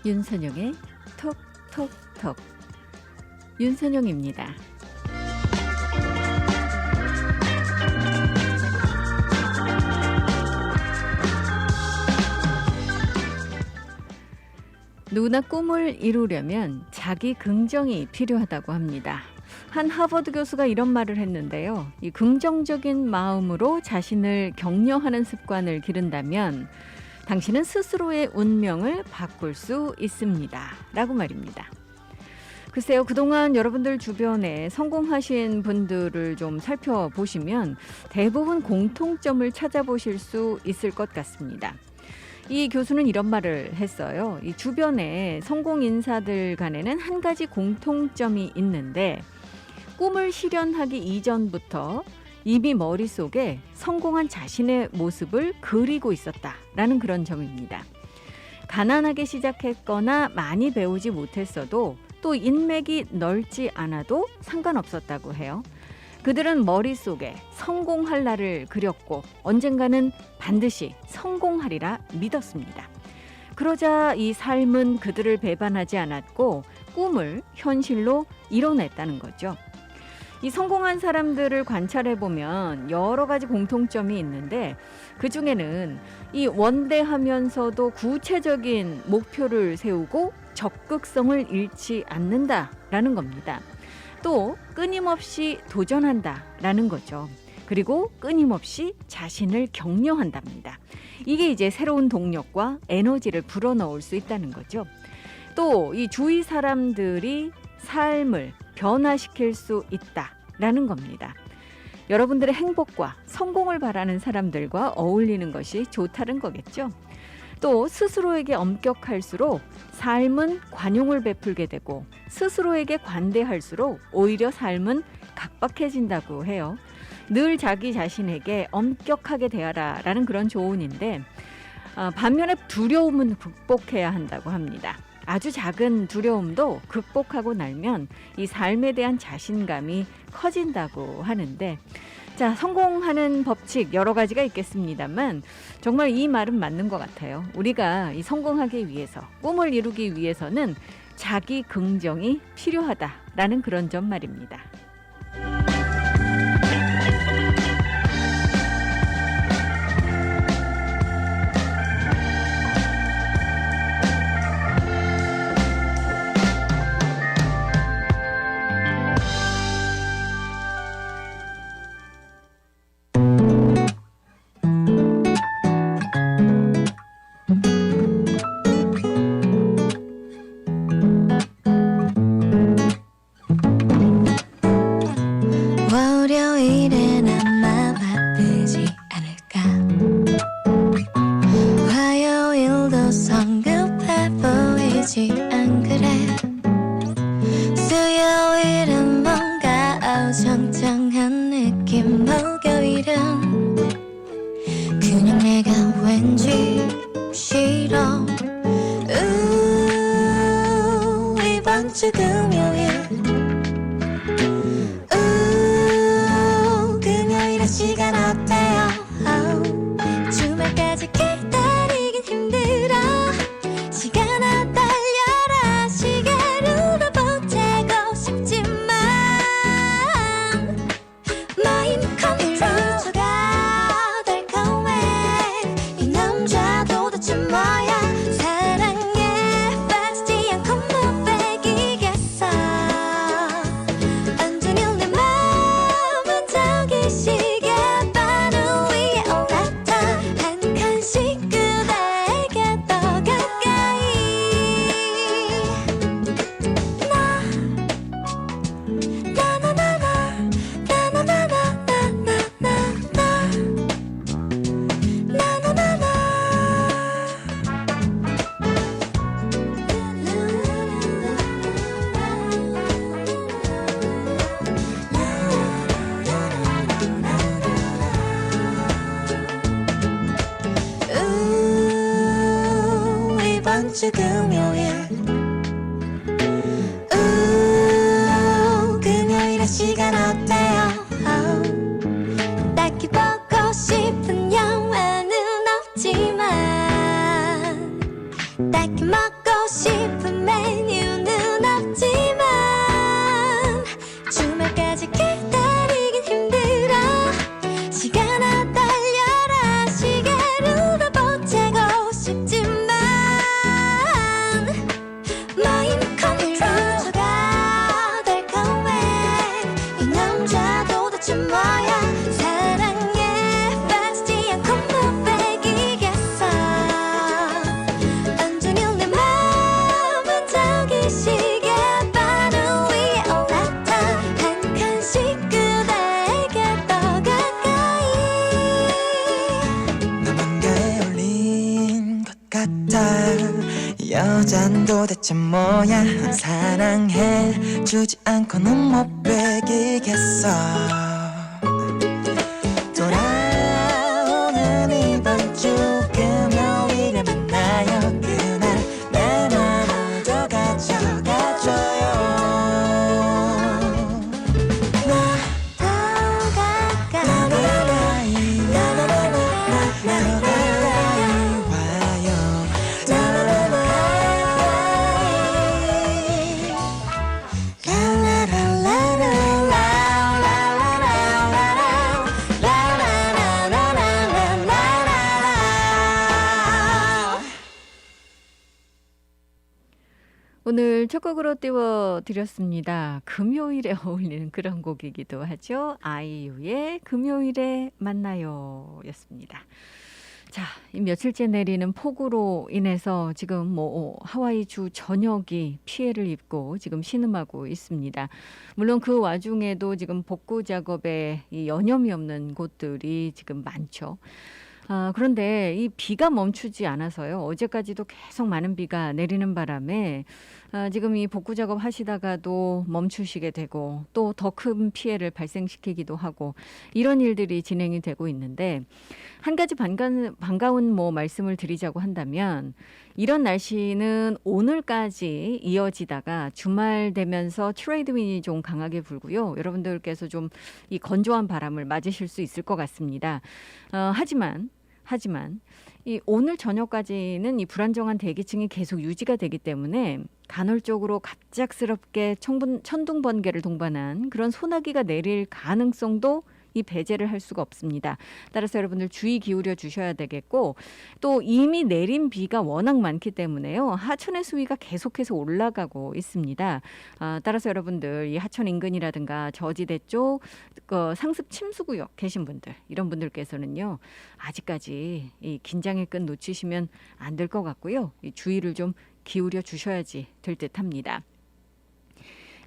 윤선영의 톡톡톡. 윤선영입니다. 누구나 꿈을 이루려면 자기 긍정이 필요하다고 합니다. 한 하버드 교수가 이런 말을 했는데요. 이 긍정적인 마음으로 자신을 격려하는 습관을 기른다면 당신은 스스로의 운명을 바꿀 수 있습니다. 라고 말입니다. 글쎄요, 그동안 여러분들 주변에 성공하신 분들을 좀 살펴보시면 대부분 공통점을 찾아보실 수 있을 것 같습니다. 이 교수는 이런 말을 했어요. 이 주변에 성공 인사들 간에는 한 가지 공통점이 있는데 꿈을 실현하기 이전부터 이미 머릿속에 성공한 자신의 모습을 그리고 있었다라는 그런 점입니다. 가난하게 시작했거나 많이 배우지 못했어도 또 인맥이 넓지 않아도 상관없었다고 해요. 그들은 머릿속에 성공할 날을 그렸고 언젠가는 반드시 성공하리라 믿었습니다. 그러자 이 삶은 그들을 배반하지 않았고 꿈을 현실로 이뤄냈다는 거죠. 이 성공한 사람들을 관찰해보면 여러 가지 공통점이 있는데 그중에는 이 원대하면서도 구체적인 목표를 세우고 적극성을 잃지 않는다라는 겁니다. 또 끊임없이 도전한다라는 거죠. 그리고 끊임없이 자신을 격려한답니다. 이게 이제 새로운 동력과 에너지를 불어넣을 수 있다는 거죠. 또 이 주위 사람들이 삶을 변화시킬 수 있다라는 겁니다. 여러분들의 행복과 성공을 바라는 사람들과 어울리는 것이 좋다는 거겠죠. 또 스스로에게 엄격할수록 삶은 관용을 베풀게 되고 스스로에게 관대할수록 오히려 삶은 각박해진다고 해요. 늘 자기 자신에게 엄격하게 대하라라는 그런 조언인데 반면에 두려움은 극복해야 한다고 합니다. 아주 작은 두려움도 극복하고 나면 이 삶에 대한 자신감이 커진다고 하는데 자, 성공하는 법칙 여러 가지가 있겠습니다만 정말 이 말은 맞는 것 같아요. 우리가 이 성공하기 위해서 꿈을 이루기 위해서는 자기 긍정이 필요하다라는 그런 점 말입니다. 월요일엔 아마 바쁘지 않을까. 화요일도 성급해 보이지 안 그래. 수요일은 뭔가 어정쩡한 느낌. 목요일은 그냥 내가 왠지 싫어. 이번 주 금요일 시간 어때요? 주말까지 기다리긴 힘들어. 시간 안 달려라. 시계로도 보채고 싶지만 마인드 컨트롤가 달콤해. 이 남자도 도대체 뭐야. 사랑에 빠지지 않고 못 빼기겠어. 온종일 내 맘은 저기 이번 주 금요일 금요일에 시간 어때요? 딱히 보고 싶은 영화는 없지만 딱히 먹고 싶은 메뉴는 없지만 주말까지 기다리긴 힘들어. 시간아 달려라. 시계를 보채고 싶지만 마인 컨트롤러가 달콤해. 이 남자 도대체 뭐야. 사랑에 빠지지 않고 못 빼기겠어. 온종일 내 맘은 저기 시계 바늘 위에 올라타. 한 칸씩 그대에게 더 가까이. 너만가에 올린 것 같아. 이 여잔 도대체 뭐야. 사랑해 주지 않고는 못 베기겠어. 돌아오는 이번 주 금요일에 만나요. 그날 내 맘을 더 가져가줘요. 더 가까이. 오늘 첫 곡으로 띄워드렸습니다. 금요일에 어울리는 그런 곡이기도 하죠. 아이유의 금요일에 만나요 였습니다. 자, 이 며칠째 내리는 폭우로 인해서 지금 하와이 주 전역이 피해를 입고 지금 신음하고 있습니다. 물론 그 와중에도 지금 복구 작업에 이 여념이 없는 곳들이 지금 많죠. 그런데 이 비가 멈추지 않아서요. 어제까지도 계속 많은 비가 내리는 바람에 지금 이 복구 작업 하시다가도 멈추시게 되고 또 더 큰 피해를 발생시키기도 하고 이런 일들이 진행이 되고 있는데 한 가지 반가운 말씀을 드리자고 한다면 이런 날씨는 오늘까지 이어지다가 주말 되면서 트레이드윈이 좀 강하게 불고요. 여러분들께서 좀 이 건조한 바람을 맞으실 수 있을 것 같습니다. 하지만 이 오늘 저녁까지는 이 불안정한 대기층이 계속 유지가 되기 때문에 간헐적으로 갑작스럽게 천둥 번개를 동반한 그런 소나기가 내릴 가능성도 이 배제를 할 수가 없습니다. 따라서 여러분들 주의 기울여 주셔야 되겠고 또 이미 내린 비가 워낙 많기 때문에요. 하천의 수위가 계속해서 올라가고 있습니다. 따라서 여러분들 이 하천 인근이라든가 저지대 쪽 상습 침수구역 계신 분들 이런 분들께서는요. 아직까지 이 긴장의 끈 놓치시면 안 될 것 같고요. 이 주의를 좀 기울여 주셔야지 될 듯합니다.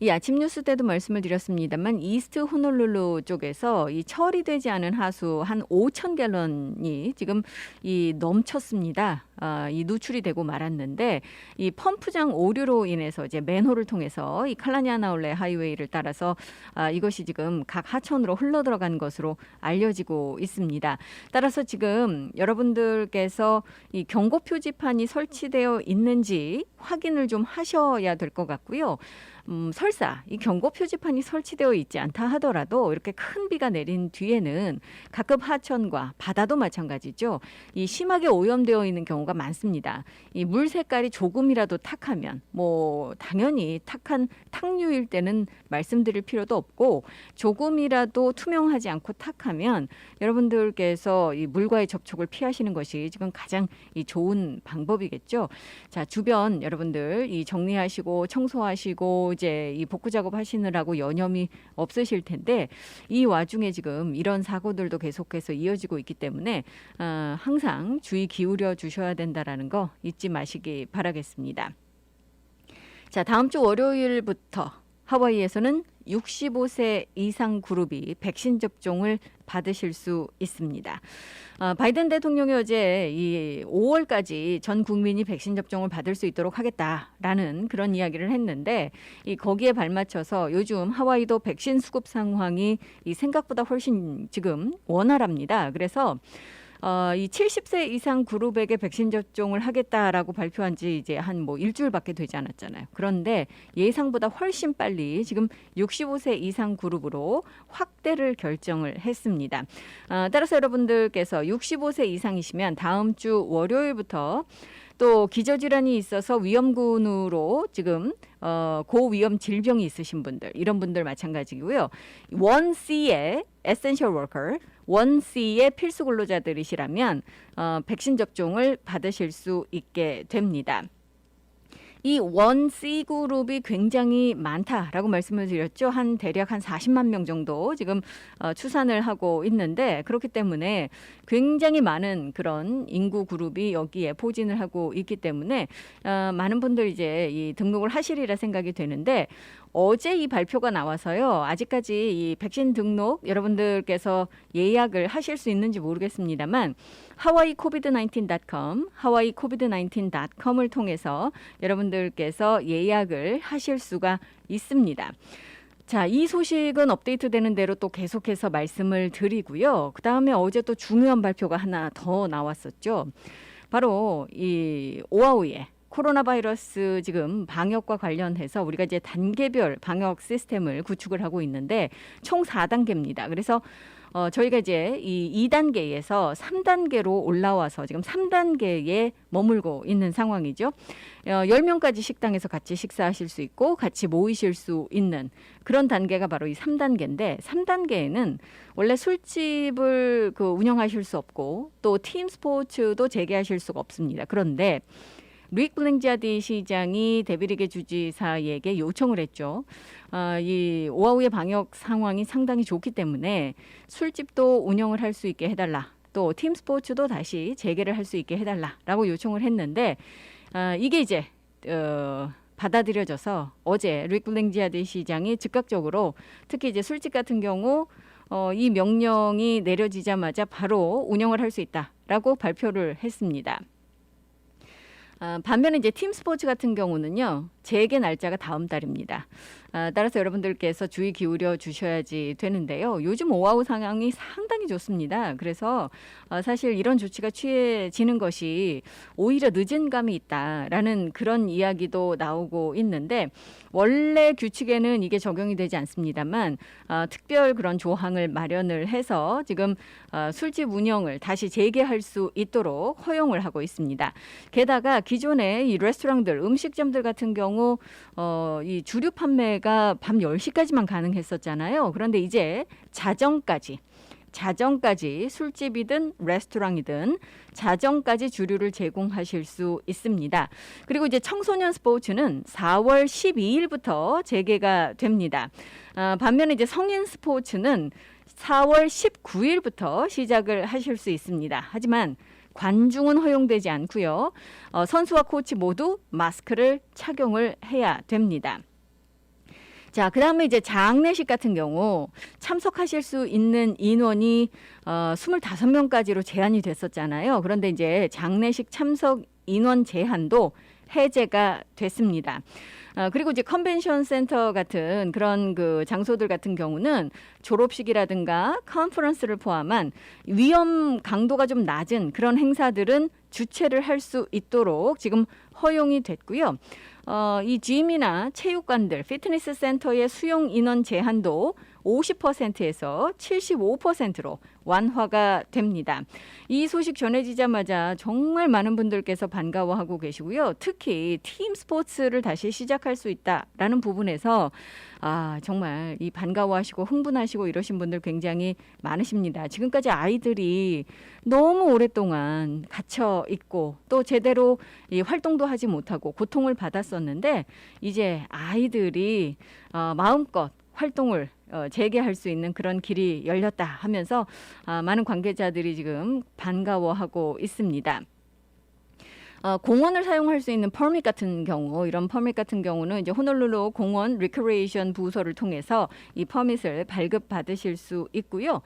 이 아침 뉴스 때도 말씀을 드렸습니다만 이스트 호놀룰루 쪽에서 이 처리되지 않은 하수 한 5,000갤런이 지금 이 넘쳤습니다. 이 누출이 되고 말았는데 이 펌프장 오류로 인해서 이제 맨홀을 통해서 이 칼라니아나올레 하이웨이를 따라서 이것이 지금 각 하천으로 흘러 들어간 것으로 알려지고 있습니다. 따라서 지금 여러분들께서 이 경고 표지판이 설치되어 있는지 확인을 좀 하셔야 될 것 같고요. 설사 이 경고 표지판이 설치되어 있지 않다 하더라도 이렇게 큰 비가 내린 뒤에는 가끔 하천과 바다도 마찬가지죠. 이 심하게 오염되어 있는 경우가 많습니다. 이 물 색깔이 조금이라도 탁하면 당연히 탁한 탁류일 때는 말씀드릴 필요도 없고 조금이라도 투명하지 않고 탁하면 여러분들께서 이 물과의 접촉을 피하시는 것이 지금 가장 이 좋은 방법이겠죠. 자, 주변 여러분들 이 정리하시고 청소하시고 이제 이 복구 작업 하시느라고 여념이 없으실 텐데 이 와중에 지금 이런 사고들도 계속해서 이어지고 있기 때문에 항상 주의 기울여 주셔야 된다라는 거 잊지 마시기 바라겠습니다. 자, 다음 주 월요일부터 하와이에서는 65세 이상 그룹이 백신 접종을 받으실 수 있습니다. 바이든 대통령이 어제 이 5월까지 전 국민이 백신 접종을 받을 수 있도록 하겠다라는 그런 이야기를 했는데 거기에 발맞춰서 요즘 하와이도 백신 수급 상황이 이 생각보다 훨씬 지금 원활합니다. 그래서 이 70세 이상 그룹에게 백신 접종을 하겠다라고 발표한 지 이제 한 일주일밖에 되지 않았잖아요. 그런데 예상보다 훨씬 빨리 지금 65세 이상 그룹으로 확대를 결정을 했습니다. 따라서 여러분들께서 65세 이상이시면 다음 주 월요일부터 또 기저질환이 있어서 위험군으로 지금 고위험 질병이 있으신 분들, 이런 분들 마찬가지고요. 1C의 essential worker, 1C의 필수 근로자들이시라면 백신 접종을 받으실 수 있게 됩니다. 이 1C 그룹이 굉장히 많다라고 말씀을 드렸죠. 대략 한 40만 명 정도 지금 추산을 하고 있는데, 그렇기 때문에 굉장히 많은 그런 인구 그룹이 여기에 포진을 하고 있기 때문에 많은 분들이 이제 이 등록을 하시리라 생각이 되는데, 어제 이 발표가 나와서요. 아직까지 이 백신 등록 여러분들께서 예약을 하실 수 있는지 모르겠습니다만, hawaiicovid19.com, hawaiicovid19.com을 통해서 여러분들께서 예약을 하실 수가 있습니다. 자, 이 소식은 업데이트되는 대로 또 계속해서 말씀을 드리고요. 그 다음에 어제 또 중요한 발표가 하나 더 나왔었죠. 바로 이 오아우의 코로나 바이러스 지금 방역과 관련해서 우리가 이제 단계별 방역 시스템을 구축을 하고 있는데 총 4단계입니다. 그래서 저희가 이제 이 2단계에서 3단계로 올라와서 지금 3단계에 머물고 있는 상황이죠. 10명까지 식당에서 같이 식사하실 수 있고 같이 모이실 수 있는 그런 단계가 바로 이 3단계인데, 3단계에는 원래 술집을 운영하실 수 없고 또 팀 스포츠도 재개하실 수가 없습니다. 그런데 루익 블랭자디 시장이 데비리게 주지사에게 요청을 했죠. 이 오아우의 방역 상황이 상당히 좋기 때문에 술집도 운영을 할 수 있게 해달라. 또 팀 스포츠도 다시 재개를 할 수 있게 해달라라고 요청을 했는데 이게 이제 받아들여져서 어제 루익 블랭자디 시장이 즉각적으로 특히 이제 술집 같은 경우 이 명령이 내려지자마자 바로 운영을 할 수 있다라고 발표를 했습니다. 반면에 이제 팀 스포츠 같은 경우는요, 재개 날짜가 다음 달입니다. 따라서 여러분들께서 주의 기울여 주셔야지 되는데요. 요즘 오아우 상황이 상당히 좋습니다. 그래서 사실 이런 조치가 취해지는 것이 오히려 늦은 감이 있다라는 그런 이야기도 나오고 있는데, 원래 규칙에는 이게 적용이 되지 않습니다만 특별 그런 조항을 마련을 해서 지금 술집 운영을 다시 재개할 수 있도록 허용을 하고 있습니다. 게다가 기존에 이 레스토랑들, 음식점들 같은 경우 이 주류 판매가 밤 10시까지만 가능했었잖아요. 그런데 이제 자정까지 술집이든 레스토랑이든 자정까지 주류를 제공하실 수 있습니다. 그리고 이제 청소년 스포츠는 4월 12일부터 재개가 됩니다. 반면에 이제 성인 스포츠는 4월 19일부터 시작을 하실 수 있습니다. 하지만 관중은 허용되지 않고요. 선수와 코치 모두 마스크를 착용을 해야 됩니다. 자, 그 다음에 이제 장례식 같은 경우 참석하실 수 있는 인원이 25명까지로 제한이 됐었잖아요. 그런데 이제 장례식 참석 인원 제한도 해제가 됐습니다. 그리고 이제 컨벤션 센터 같은 그런 그 장소들 같은 경우는 졸업식이라든가 컨퍼런스를 포함한 위험 강도가 좀 낮은 그런 행사들은 주최를 할 수 있도록 지금 허용이 됐고요. 이 짐이나 체육관들, 피트니스 센터의 수용 인원 제한도 50%에서 75%로 완화가 됩니다. 이 소식 전해지자마자 정말 많은 분들께서 반가워하고 계시고요. 특히 팀 스포츠를 다시 시작할 수 있다라는 부분에서 정말 이 반가워하시고 흥분하시고 이러신 분들 굉장히 많으십니다. 지금까지 아이들이 너무 오랫동안 갇혀 있고 또 제대로 이 활동도 하지 못하고 고통을 받았었는데, 이제 아이들이 마음껏 활동을 재개할 수 있는 그런 길이 열렸다 하면서 많은 관계자들이 지금 반가워하고 있습니다. 공원을 사용할 수 있는 퍼밋 같은 경우, 이런 퍼밋 같은 경우는 이제 호놀룰루 공원 리크레이션 부서를 통해서 이 퍼밋을 발급받으실 수 있고요.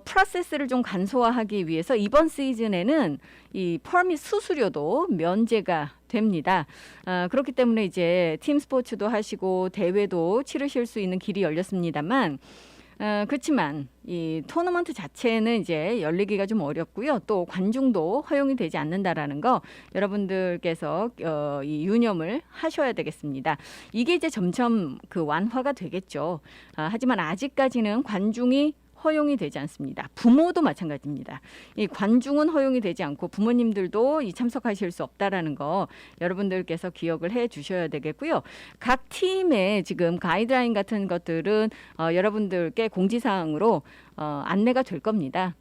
프로세스를 좀 간소화하기 위해서 이번 시즌에는 이 퍼밋 수수료도 면제가 됩니다. 그렇기 때문에 이제 팀 스포츠도 하시고 대회도 치르실 수 있는 길이 열렸습니다만, 그렇지만 이 토너먼트 자체는 이제 열리기가 좀 어렵고요. 또 관중도 허용이 되지 않는다라는 거 여러분들께서 이 유념을 하셔야 되겠습니다. 이게 이제 점점 그 완화가 되겠죠. 하지만 아직까지는 관중이 허용이 되지 않습니다. 부모도 마찬가지입니다. 이 관중은 허용이 되지 않고 부모님들도 이 참석하실 수 없다라는 거 여러분들께서 기억을 해 주셔야 되겠고요. 각 팀의 지금 가이드라인 같은 것들은 여러분들께 공지사항으로 안내가 될 겁니다.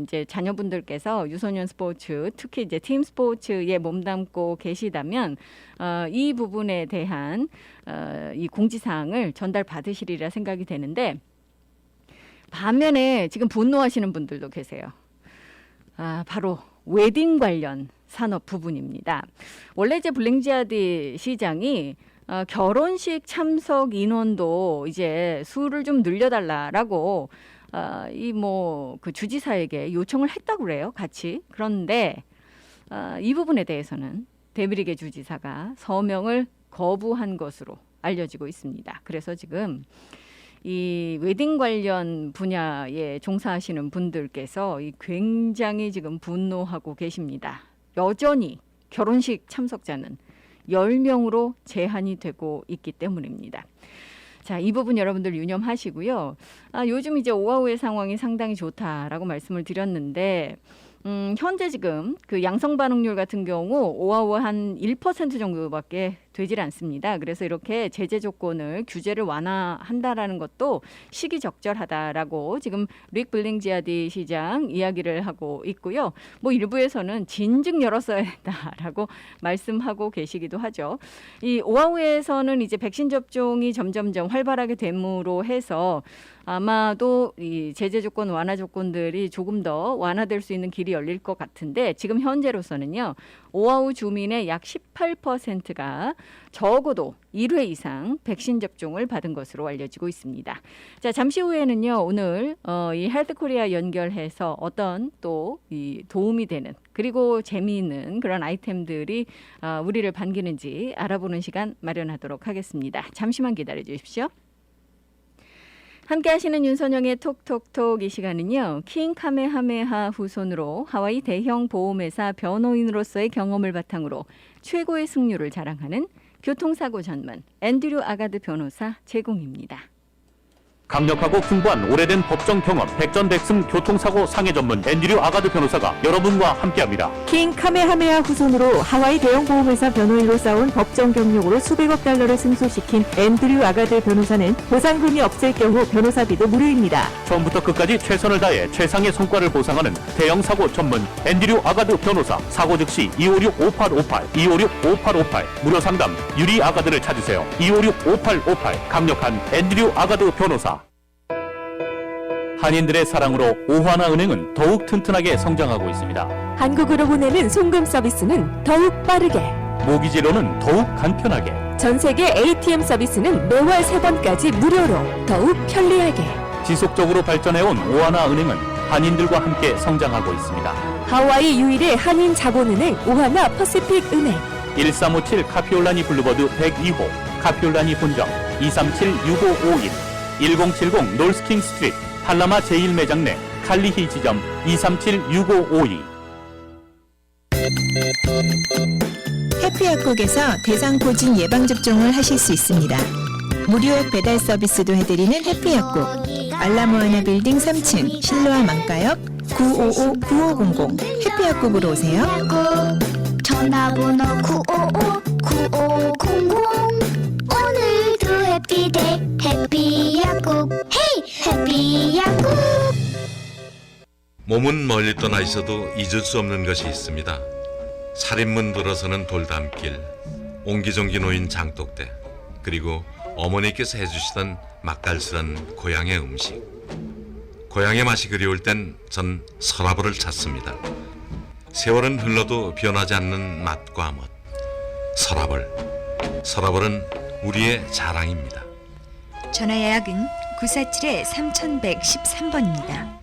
이제 자녀분들께서 유소년 스포츠, 특히 이제 팀 스포츠에 몸담고 계시다면 이 부분에 대한 이 공지사항을 전달 받으시리라 생각이 되는데, 반면에 지금 분노하시는 분들도 계세요. 바로 웨딩 관련 산업 부분입니다. 원래 이제 블링지아디 시장이 결혼식 참석 인원도 이제 수를 좀 늘려달라라고 이 뭐 그 주지사에게 요청을 했다고 그래요, 같이. 그런데 이 부분에 대해서는 데브리게 주지사가 서명을 거부한 것으로 알려지고 있습니다. 그래서 지금 이 웨딩 관련 분야에 종사하시는 분들께서 굉장히 지금 분노하고 계십니다. 여전히 결혼식 참석자는 10명으로 제한이 되고 있기 때문입니다. 자, 이 부분 여러분들 유념하시고요. 요즘 이제 오아우의 상황이 상당히 좋다라고 말씀을 드렸는데, 현재 지금 그 양성 반응률 같은 경우 오아우 한 1% 정도밖에 되질 않습니다. 그래서 이렇게 제재 조건을 규제를 완화한다라는 것도 시기적절하다라고 지금 릭 블링지아디 시장 이야기를 하고 있고요. 뭐 일부에서는 진즉 열었어야 했다라고 말씀하고 계시기도 하죠. 이 오아우에서는 이제 백신 접종이 점점점 활발하게 됨으로 해서 아마도 이 제재 조건 완화 조건들이 조금 더 완화될 수 있는 길이 열릴 것 같은데, 지금 현재로서는요, 오아우 주민의 약 18%가 적어도 1회 이상 백신 접종을 받은 것으로 알려지고 있습니다. 자, 잠시 후에는요, 오늘 이 헬스 코리아 연결해서 어떤 또 이 도움이 되는, 그리고 재미있는 그런 아이템들이 우리를 반기는지 알아보는 시간 마련하도록 하겠습니다. 잠시만 기다려 주십시오. 함께 하시는 윤선영의 톡톡톡, 이 시간은요, 킹 카메하메하 후손으로 하와이 대형 보험회사 변호인으로서의 경험을 바탕으로 최고의 승률을 자랑하는 교통사고 전문 앤드류 아가드 변호사 제공입니다. 강력하고 풍부한 오래된 법정 경험, 백전백승 교통사고 상해 전문 앤드류 아가드 변호사가 여러분과 함께합니다. 킹 카메하메하 후손으로 하와이 대형 보험회사 변호인으로 쌓은 법정 경력으로 수백억 달러를 승소시킨 앤드류 아가드 변호사는 보상금이 없을 경우 변호사비도 무료입니다. 처음부터 끝까지 최선을 다해 최상의 성과를 보상하는 대형 사고 전문 앤드류 아가드 변호사. 사고 즉시 256-5858, 256-5858 무료 상담 유리 아가드를 찾으세요. 256-5858 강력한 앤드류 아가드 변호사. 한인들의 사랑으로 오하나은행은 더욱 튼튼하게 성장하고 있습니다. 한국으로 보내는 송금 서비스는 더욱 빠르게, 모기지로는 더욱 간편하게, 전 세계 ATM 서비스는 매월 3번까지 무료로 더욱 편리하게. 지속적으로 발전해온 오하나은행은 한인들과 함께 성장하고 있습니다. 하와이 유일의 한인 자본은행 오하나 퍼시픽 은행. 1357 카피올라니 블루버드 102호, 카피올라니 본점 237-6551, 1070 놀스킹 스트리트 팔라마 제1매장 내 칼리히 지점 237-6552. 해피약국에서 대상포진 예방접종을 하실 수 있습니다. 무료액 배달 서비스도 해드리는 해피약국. 알라모아나 빌딩 3층 실로아 망가역 955-9500 해피약국으로 오세요. 전화번호 955-9500. 오늘도 해피데이 해피약국. 헤이 해피약국. 몸은 멀리 떠나 있어도 잊을 수 없는 것이 있습니다. 살인문 들어서는 돌담길, 옹기종기 놓인 장독대, 그리고 어머니께서 해주시던 맛깔스런 고향의 음식. 고향의 맛이 그리울 땐 전 서라벌을 찾습니다. 세월은 흘러도 변하지 않는 맛과 멋. 서라벌은 우리의 자랑입니다. 전화 예약은 947-3113번입니다.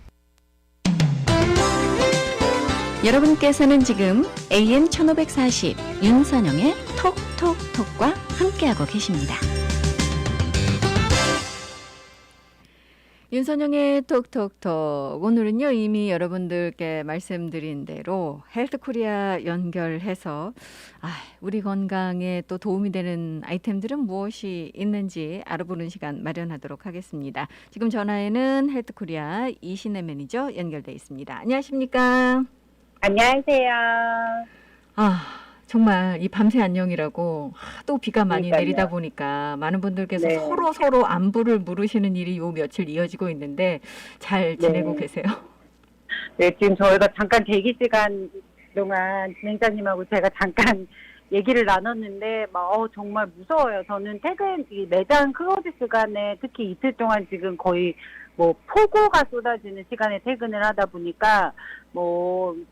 여러분께서는 지금 AM 1540 윤선영의 톡톡톡과 함께하고 계십니다. 윤선영의 톡톡톡. 오늘은요, 이미 여러분들께 말씀드린 대로 헬스코리아 연결해서 우리 건강에 또 도움이 되는 아이템들은 무엇이 있는지 알아보는 시간 마련하도록 하겠습니다. 지금 전화에는 헬스코리아 이신혜 매니저 연결돼 있습니다. 안녕하십니까? 안녕하세요. 정말 이 밤새 안녕이라고 하도 비가 많이 그러니까요. 내리다 보니까 많은 분들께서 네. 서로 안부를 물으시는 일이 요 며칠 이어지고 있는데 잘 지내고 네. 계세요? 네, 지금 저희가 잠깐 대기 시간 동안 진행자님하고 제가 잠깐 얘기를 나눴는데 정말 무서워요. 저는 이 매장 클로즈 시간에 특히 이틀 동안 지금 거의 폭우가 쏟아지는 시간에 퇴근을 하다 보니까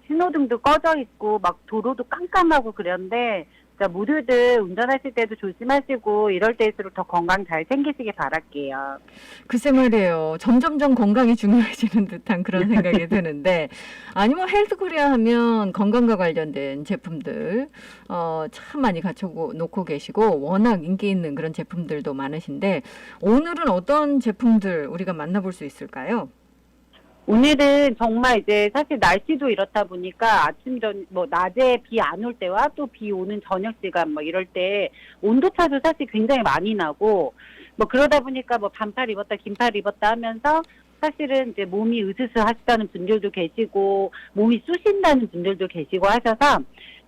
신호등도 꺼져 있고 막 도로도 깜깜하고 그런데 진짜 모두들 운전하실 때도 조심하시고 이럴 때일수록 더 건강 잘 챙기시길 바랄게요. 글쎄 말이에요. 점점점 건강이 중요해지는 듯한 그런 생각이 드는데 헬스코리아 하면 건강과 관련된 제품들 참 많이 갖춰놓고 계시고 워낙 인기 있는 그런 제품들도 많으신데 오늘은 어떤 제품들 우리가 만나볼 수 있을까요? 오늘은 정말 이제 사실 날씨도 이렇다 보니까 낮에 비 안 올 때와 또 비 오는 저녁 시간 이럴 때 온도차도 사실 굉장히 많이 나고 그러다 보니까 반팔 입었다 긴팔 입었다 하면서 사실은 이제 몸이 으스스하시다는 분들도 계시고 몸이 쑤신다는 분들도 계시고 하셔서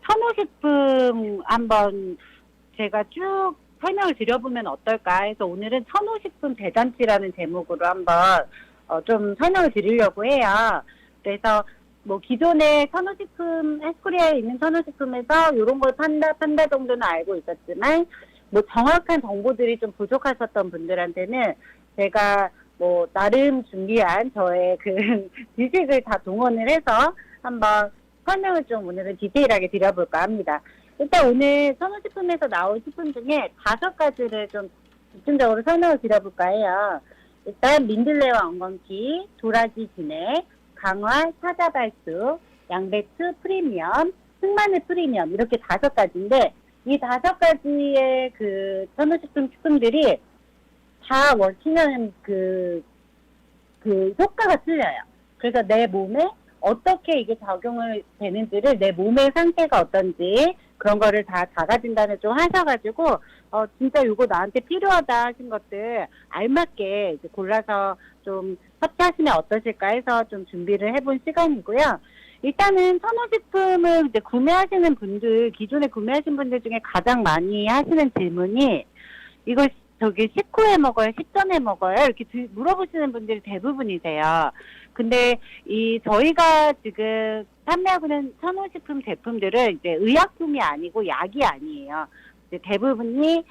천호식품 한번 제가 쭉 설명을 드려보면 어떨까 해서 오늘은 천호식품 대잔치라는 제목으로 한번 좀 설명을 드리려고 해요. 그래서 기존에 천호식품, 헬스코리아에 있는 천호식품에서 이런 걸 판다 정도는 알고 있었지만 정확한 정보들이 좀 부족하셨던 분들한테는 제가 나름 준비한 저의 그 지식을 다 동원을 해서 한번 설명을 좀 오늘은 디테일하게 드려볼까 합니다. 일단 오늘 천호식품에서 나온 식품 중에 5가지를 좀 집중적으로 설명을 드려볼까 해요. 일단 민들레와 엉겅퀴, 도라지 진액, 강화 사자발수, 양배추 프리미엄, 흑마늘 프리미엄 이렇게 5가지인데 이 5가지의 그 천호식품들이 다 워킹하는 그 효과가 틀려요. 그래서 내 몸에 어떻게 이게 적용을 되는지를 내 몸의 상태가 어떤지 그런 거를 다 자가진단을 좀 하셔가지고 진짜 이거 나한테 필요하다 하신 것들 알맞게 이제 골라서 좀 섭취하시면 어떠실까 해서 좀 준비를 해본 시간이고요. 일단은 천호식품을 이제 구매하시는 분들, 기존에 구매하신 분들 중에 가장 많이 하시는 질문이 이거 식후에 먹어요? 식전에 먹어요? 이렇게 물어보시는 분들이 대부분이세요. 근데 저희가 지금 판매하고 있는 천호식품 제품들은 이제 의약품이 아니고 약이 아니에요. 이제 대부분이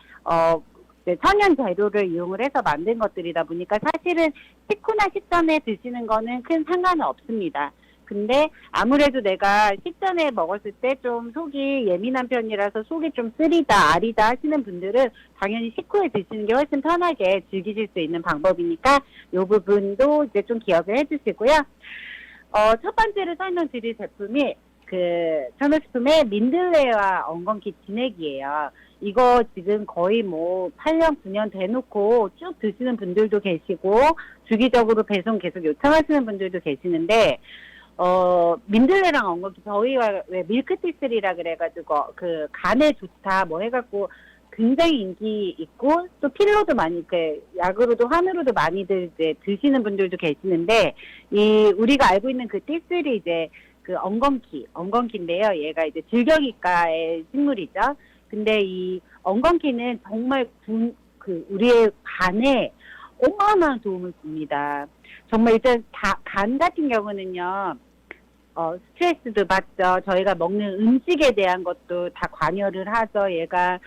이제 천연 재료를 이용을 해서 만든 것들이다 보니까 사실은 식후나 식전에 드시는 거는 큰 상관은 없습니다. 근데 아무래도 내가 식전에 먹었을 때 좀 속이 예민한 편이라서 속이 좀 쓰리다, 아리다 하시는 분들은 당연히 식후에 드시는 게 훨씬 편하게 즐기실 수 있는 방법이니까 이 부분도 이제 좀 기억을 해주시고요. 첫 번째로 설명드릴 제품이 천호식품의 민들레와 엉겅퀴 진액이에요. 이거 지금 거의 8년, 9년 대놓고 쭉 드시는 분들도 계시고 주기적으로 배송 계속 요청하시는 분들도 계시는데 민들레랑 엉겅퀴 저희가 왜 밀크티슬이라 그래가지고 간에 좋다 해갖고 굉장히 인기 있고 또 필로도 많이 약으로도 환으로도 많이들 이제 드시는 분들도 계시는데 우리가 알고 있는 그 티슬이 이제 엉겅퀴인데요. 얘가 이제 질겨기과의 식물이죠. 근데 이 엉겅퀴는 정말 우리의 간에 어마어마한 도움을 줍니다. 정말 일단 간 같은 경우는요. 스트레스도 받죠. 저희가 먹는 음식에 대한 것도 다 관여를 하죠. 얘가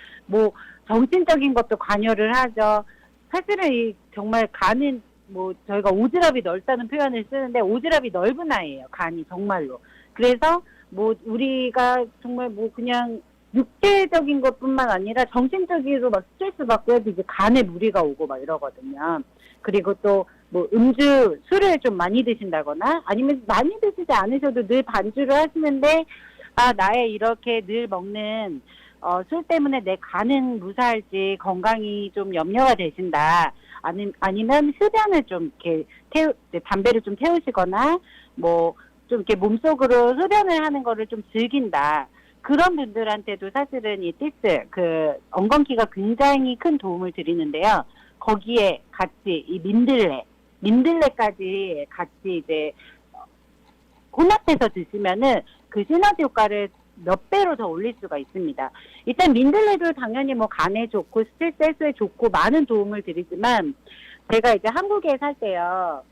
정신적인 것도 관여를 하죠. 사실은 정말 간은 저희가 오지랖이 넓다는 표현을 쓰는데 오지랖이 넓은 아이예요. 간이 정말로. 그래서 우리가 정말 그냥 육체적인 것뿐만 아니라 정신적으로 스트레스 받고 해도 이제 간에 무리가 오고 이러거든요. 그리고 또 술을 좀 많이 드신다거나 아니면 많이 드시지 않으셔도 늘 반주를 하시는데 나의 이렇게 늘 먹는 술 때문에 내 간은 무사할지 건강이 좀 염려가 되신다. 아니면 흡연을 좀 이렇게 담배를 좀 태우시거나 뭐 좀 이렇게 몸속으로 흡연을 하는 거를 좀 즐긴다. 그런 분들한테도 사실은 이 티스, 엉겅퀴가 굉장히 큰 도움을 드리는데요. 거기에 같이 이 민들레까지 같이 이제 혼합해서 드시면은 그 시너지 효과를 몇 배로 더 올릴 수가 있습니다. 일단 민들레도 당연히 뭐 간에 좋고 스트레스 해소에 좋고 많은 도움을 드리지만 제가 이제 한국에 살 때요.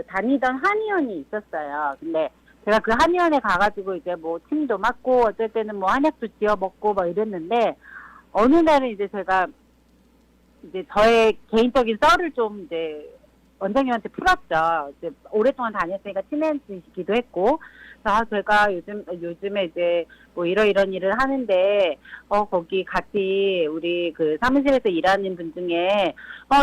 다니던 한의원이 있었어요. 근데 제가 그 한의원에 가가지고 이제 뭐 침도 맞고 어쩔 때는 뭐 한약도 지어 먹고 막 이랬는데 어느 날은 이제 제가 이제 저의 개인적인 썰을 좀 이제 원장님한테 풀었죠. 이제 오랫동안 다녔으니까 친해지기도 했고, 제가 요즘에 이제 뭐 이런 일을 하는데, 거기 같이 우리 그 사무실에서 일하는 분 중에,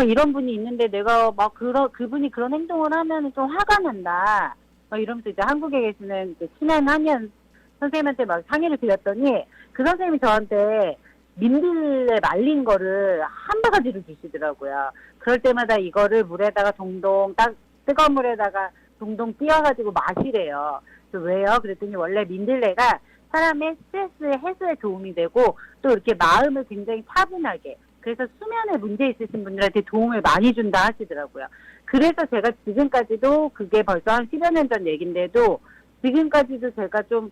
이런 분이 있는데 내가 막 그분이 그런 행동을 하면 좀 화가 난다. 이러면서 이제 한국에 계시는 이제 친한 한의원 선생님한테 막 상의를 드렸더니, 그 선생님이 저한테 민들레 말린 거를 한 바가지를 주시더라고요. 그럴 때마다 이거를 물에다가 뜨거운 물에다가 동동 띄워가지고 마시래요. 그래서 왜요? 그랬더니 원래 민들레가 사람의 스트레스 해소에 도움이 되고 또 이렇게 마음을 굉장히 차분하게, 그래서 수면에 문제 있으신 분들한테 도움을 많이 준다 하시더라고요. 그래서 제가 지금까지도, 그게 벌써 한 10여 년 전 얘긴데도 지금까지도 제가 좀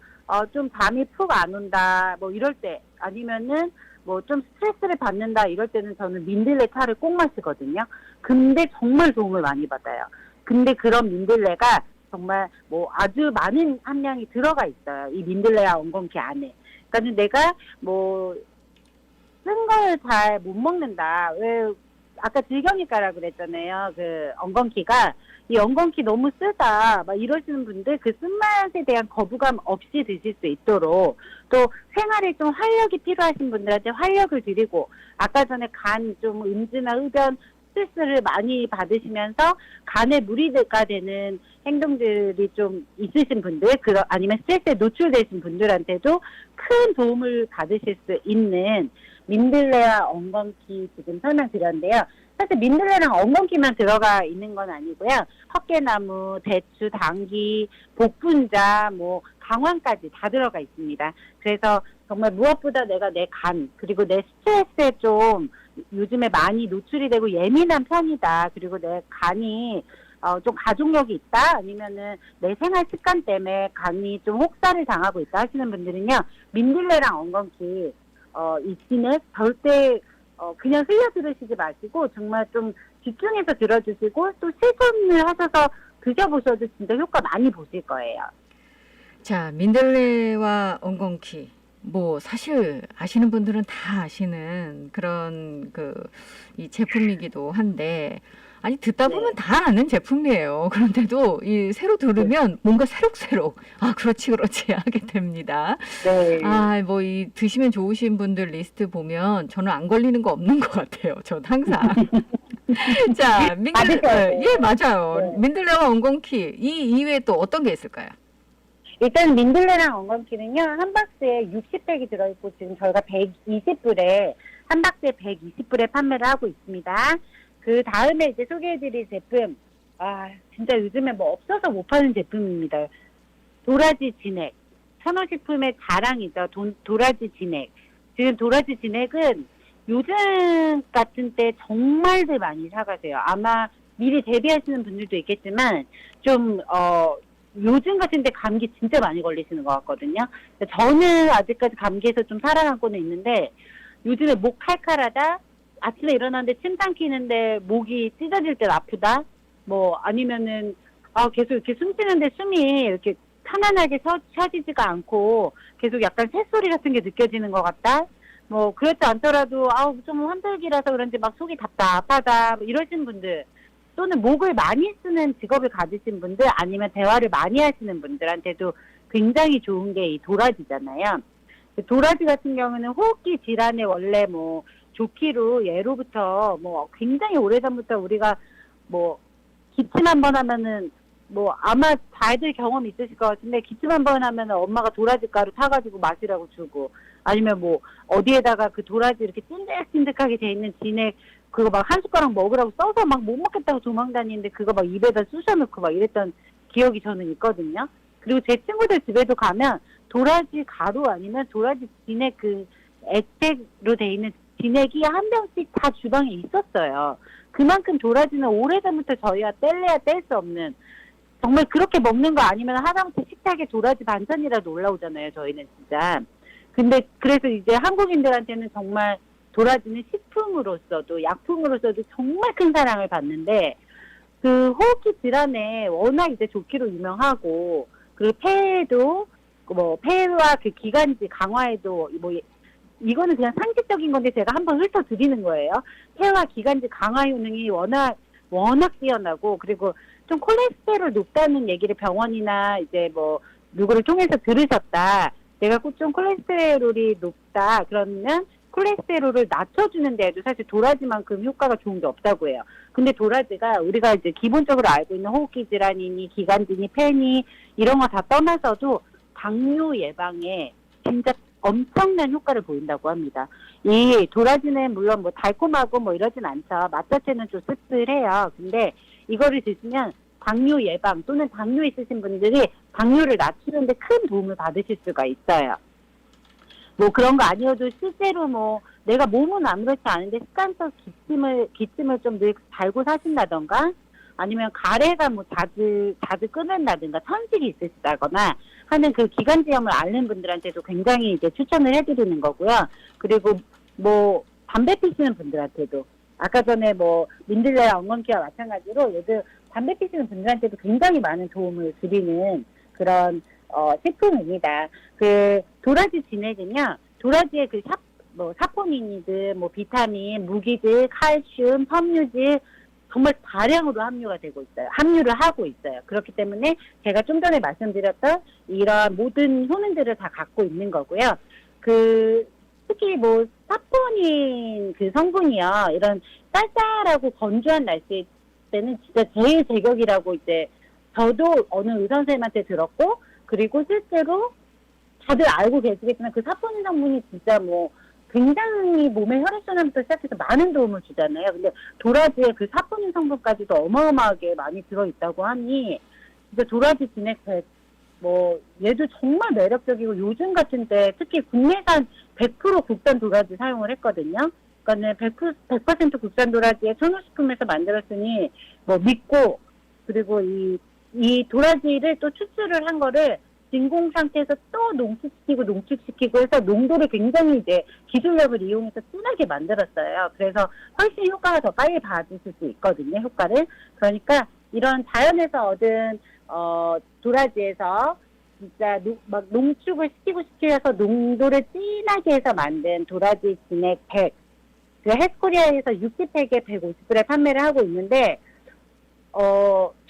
잠이 푹 안 온다, 뭐 이럴 때, 아니면은 뭐 좀 스트레스를 받는다 이럴 때는 저는 민들레 차를 꼭 마시거든요. 근데 정말 도움을 많이 받아요. 근데 그런 민들레가 정말 뭐 아주 많은 함량이 들어가 있어요. 이 민들레와 엉겅퀴 안에. 그러니까 내가 뭐 쓴 걸 잘 못 먹는다. 왜 아까 질경이과라 그랬잖아요. 엉겅퀴가 이 엉겅퀴 너무 쓰다 막 이러시는 분들, 그 쓴맛에 대한 거부감 없이 드실 수 있도록, 또 생활에 좀 활력이 필요하신 분들한테 활력을 드리고, 아까 전에 간 좀 음주나 흡연 스트레스를 많이 받으시면서 간에 무리가 되는 행동들이 좀 있으신 분들, 아니면 스트레스에 노출되신 분들한테도 큰 도움을 받으실 수 있는 민들레와 엉겅퀴 지금 설명드렸는데요. 사실 민들레랑 엉겅퀴만 들어가 있는 건 아니고요. 헛개나무, 대추, 당귀, 복분자, 뭐 강황까지 다 들어가 있습니다. 그래서 정말 무엇보다 내가 내 간, 그리고 내 스트레스에 좀 요즘에 많이 노출이 되고 예민한 편이다. 그리고 내 간이 좀 가족력이 있다, 아니면은 내 생활 습관 때문에 간이 좀 혹사를 당하고 있다 하시는 분들은요, 민들레랑 엉겅퀴 이 진액 절대 그냥 흘려 들으시지 마시고 정말 좀 집중해서 들어주시고 또 실천을 하셔서 드셔보셔도 진짜 효과 많이 보실 거예요. 자, 민들레와 엉겅퀴. 뭐 사실 아시는 분들은 다 아시는 그런 이 제품이기도 한데, 아니 듣다 보면 다 아는 제품이에요. 그런데도 이 새로 들으면 뭔가 새록새록 그렇지 하게 됩니다. 네. 뭐 이 드시면 좋으신 분들 리스트 보면 저는 안 걸리는 거 없는 것 같아요. 전 항상. 자, 예, 맞아요. 네. 민들레와 엉겅퀴 이 이외에 또 어떤 게 있을까요? 일단 민들레랑 엉겅퀴는요, 한 박스에 60팩이 들어있고 지금 저희가 120불에, 한 박스에 120불에 판매를 하고 있습니다. 그 다음에 이제 소개해드릴 제품, 진짜 요즘에 뭐 없어서 못 파는 제품입니다. 도라지 진액. 천호식품의 자랑이죠. 도라지 진액. 지금 도라지 진액은 요즘 같은 때 정말들 많이 사가세요. 아마 미리 대비하시는 분들도 있겠지만, 요즘 같은 때 감기 진짜 많이 걸리시는 것 같거든요. 저는 아직까지 감기에서 좀 살아남고는 있는데, 요즘에 목 칼칼하다, 아침에 일어났는데 침 삼키는데 목이 찢어질 때 아프다, 뭐 아니면은 계속 이렇게 숨 쉬는데 숨이 이렇게 편안하게 쉬어지지가 않고 계속 약간 새소리 같은 게 느껴지는 것 같다, 뭐 그렇지 않더라도 좀 환절기라서 그런지 막 속이 답답하다, 뭐 이러신 분들, 또는 목을 많이 쓰는 직업을 가지신 분들, 아니면 대화를 많이 하시는 분들한테도 굉장히 좋은 게 이 도라지잖아요. 도라지 같은 경우는 호흡기 질환에 원래 뭐 좋기로 예로부터 뭐 굉장히 오래전부터 우리가 뭐 기침 한번 하면은 뭐 아마 다들 경험 있으실 것 같은데 기침 한 번 하면 엄마가 도라지 가루 타가지고 마시라고 주고, 아니면 뭐 어디에다가 그 도라지 이렇게 찐득찐득하게 돼 있는 진액 그거 막 한 숟가락 먹으라고 써서 막 못 먹겠다고 도망다니는데 그거 막 입에다 쑤셔넣고 막 이랬던 기억이 저는 있거든요. 그리고 제 친구들 집에도 가면 도라지 가루 아니면 도라지 진액 그 액체로 돼 있는 진액이 한 병씩 다 주방에 있었어요. 그만큼 도라지는 오래전부터 저희가 뗄래야 뗄 수 없는, 정말 그렇게 먹는 거 아니면 하다못해 식탁에 도라지 반찬이라도 올라오잖아요, 저희는 진짜. 근데 그래서 이제 한국인들한테는 정말 도라지는 식품으로서도 약품으로서도 정말 큰 사랑을 받는데, 그 호흡기 질환에 워낙 이제 좋기로 유명하고, 그리고 폐에도 뭐 폐와 그 기관지 강화에도 뭐 이거는 그냥 상식적인 건데 제가 한번 훑어드리는 거예요. 폐와 기관지 강화 효능이 워낙 뛰어나고, 그리고 좀 콜레스테롤 높다는 얘기를 병원이나 이제 뭐 누구를 통해서 들으셨다. 내가 좀 콜레스테롤이 높다. 그러면 콜레스테롤을 낮춰주는 데에도 사실 도라지만큼 효과가 좋은 게 없다고 해요. 근데 도라지가 우리가 이제 기본적으로 알고 있는 호흡기 질환이니 기관지니 폐니 이런 거 다 떠나서도 당뇨 예방에 진짜 엄청난 효과를 보인다고 합니다. 이 도라지는 물론 뭐 달콤하고 뭐 이러진 않죠. 맛 자체는 좀 씁쓸해요. 근데 이거를 드시면 당뇨 예방 또는 당뇨 있으신 분들이 당뇨를 낮추는 데 큰 도움을 받으실 수가 있어요. 뭐 그런 거 아니어도 실제로 뭐 내가 몸은 아무렇지 않은데 습관적 기침을 좀 늘 달고 사신다던가, 아니면 가래가 뭐 자주 끊는다든가 천식이 있으시다거나 하는 그 기관지염을 앓는 분들한테도 굉장히 이제 추천을 해드리는 거고요. 그리고 뭐 담배 피시는 분들한테도, 아까 전에 뭐 민들레 엉겅퀴와 마찬가지로 요즘 담배 피시는 분들한테도 굉장히 많은 도움을 드리는 그런 식품입니다. 그 도라지 진액은요, 도라지의 그 사포닌이든 뭐 비타민, 무기질, 칼슘, 섬유질 정말 다량으로 함유를 하고 있어요. 그렇기 때문에 제가 좀 전에 말씀드렸던 이런 모든 효능들을 다 갖고 있는 거고요. 특히 뭐 사포닌 그 성분이요, 이런 쌀쌀하고 건조한 날씨 때는 진짜 제일 제격이라고 이제 저도 어느 의사 선생님한테 들었고, 그리고 실제로 다들 알고 계시겠지만 그 사포닌 성분이 진짜 뭐 굉장히 몸의 혈액순환부터 시작해서 많은 도움을 주잖아요. 근데 도라지에 그 사포닌 성분까지도 어마어마하게 많이 들어있다고 하니 진짜 도라지 진액팩 뭐 얘도 정말 매력적이고, 요즘 같은 때 특히 국내산 100% 국산 도라지 사용을 했거든요. 그러니까는 100% 국산 도라지에 천호식품에서 만들었으니 뭐 믿고, 그리고 이 도라지를 또 추출을 한 거를 진공 상태에서 또 농축시키고 해서 농도를 굉장히 이제 기술력을 이용해서 진하게 만들었어요. 그래서 훨씬 효과가 더 빨리 받으실 수 있거든요, 효과를. 그러니까 이런 자연에서 얻은 도라지에서 진짜 막 농축을 시켜서 농도를 진하게 해서 만든 도라지 진액 100, 그 헬스코리아에서 60팩에 150g에 판매를 하고 있는데,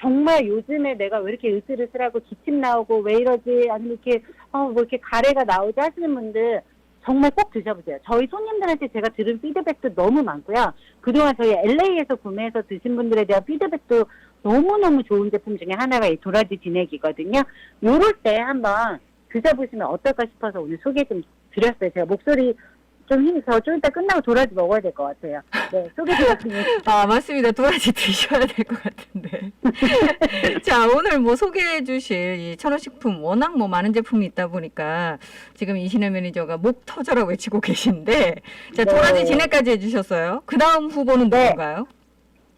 정말 요즘에 내가 왜 이렇게 으슬으슬하고 기침 나오고 왜 이러지, 아니면 이렇게 뭐 이렇게 가래가 나오지 하시는 분들 정말 꼭 드셔보세요. 저희 손님들한테 제가 들은 피드백도 너무 많고요. 그동안 저희 LA에서 구매해서 드신 분들에 대한 피드백도 너무너무 좋은 제품 중에 하나가 이 도라지 진액이거든요. 요럴 때 한번 드셔보시면 어떨까 싶어서 오늘 소개 좀 드렸어요. 제가 목소리 좀 좀 이따 끝나고 도라지 먹어야 될 것 같아요. 네, 소개드렸습니다. 아, 맞습니다. 도라지 드셔야 될 것 같은데. 자, 오늘 뭐 소개해 주실 이 천호식품 워낙 뭐 많은 제품이 있다 보니까 지금 이신혜 매니저가 목 터져라 외치고 계신데, 자, 네. 도라지 진액까지 해주셨어요. 그 다음 후보는 네. 누군가요?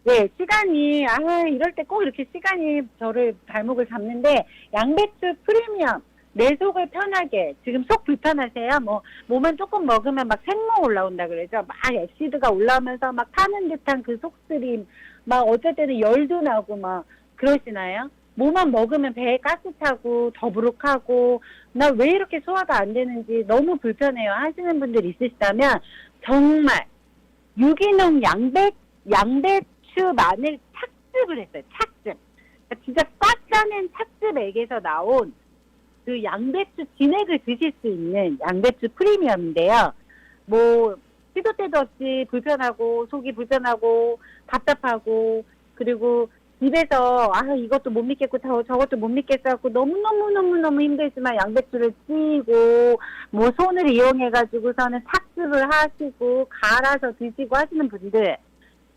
네, 시간이, 이럴 때 꼭 이렇게 시간이 저를 발목을 잡는데, 양배추 프리미엄. 내 속을 편하게, 지금 속 불편하세요? 뭐 몸은 조금 먹으면 막 생모 올라온다 그러죠. 막 엑시드가 올라오면서 막 타는 듯한 그 속쓰림, 막 어쩔 때는 열도 나고 막 그러시나요? 뭐만 먹으면 배에 가스 차고 더부룩하고 나 왜 이렇게 소화가 안 되는지 너무 불편해요 하시는 분들 있으시다면, 정말 유기농 양배추 마늘 착즙을 했어요. 착즙. 그러니까 진짜 꽉 짜낸 착즙액에서 나온 그 양배추 진액을 드실 수 있는 양배추 프리미엄인데요. 뭐 시도 때도 없이 불편하고 속이 불편하고 답답하고, 그리고 집에서 이것도 못 믿겠고 저것도 못 믿겠어갖고 너무 힘들지만 양배추를 찌고 뭐 손을 이용해가지고서는 삭습을 하시고 갈아서 드시고 하시는 분들,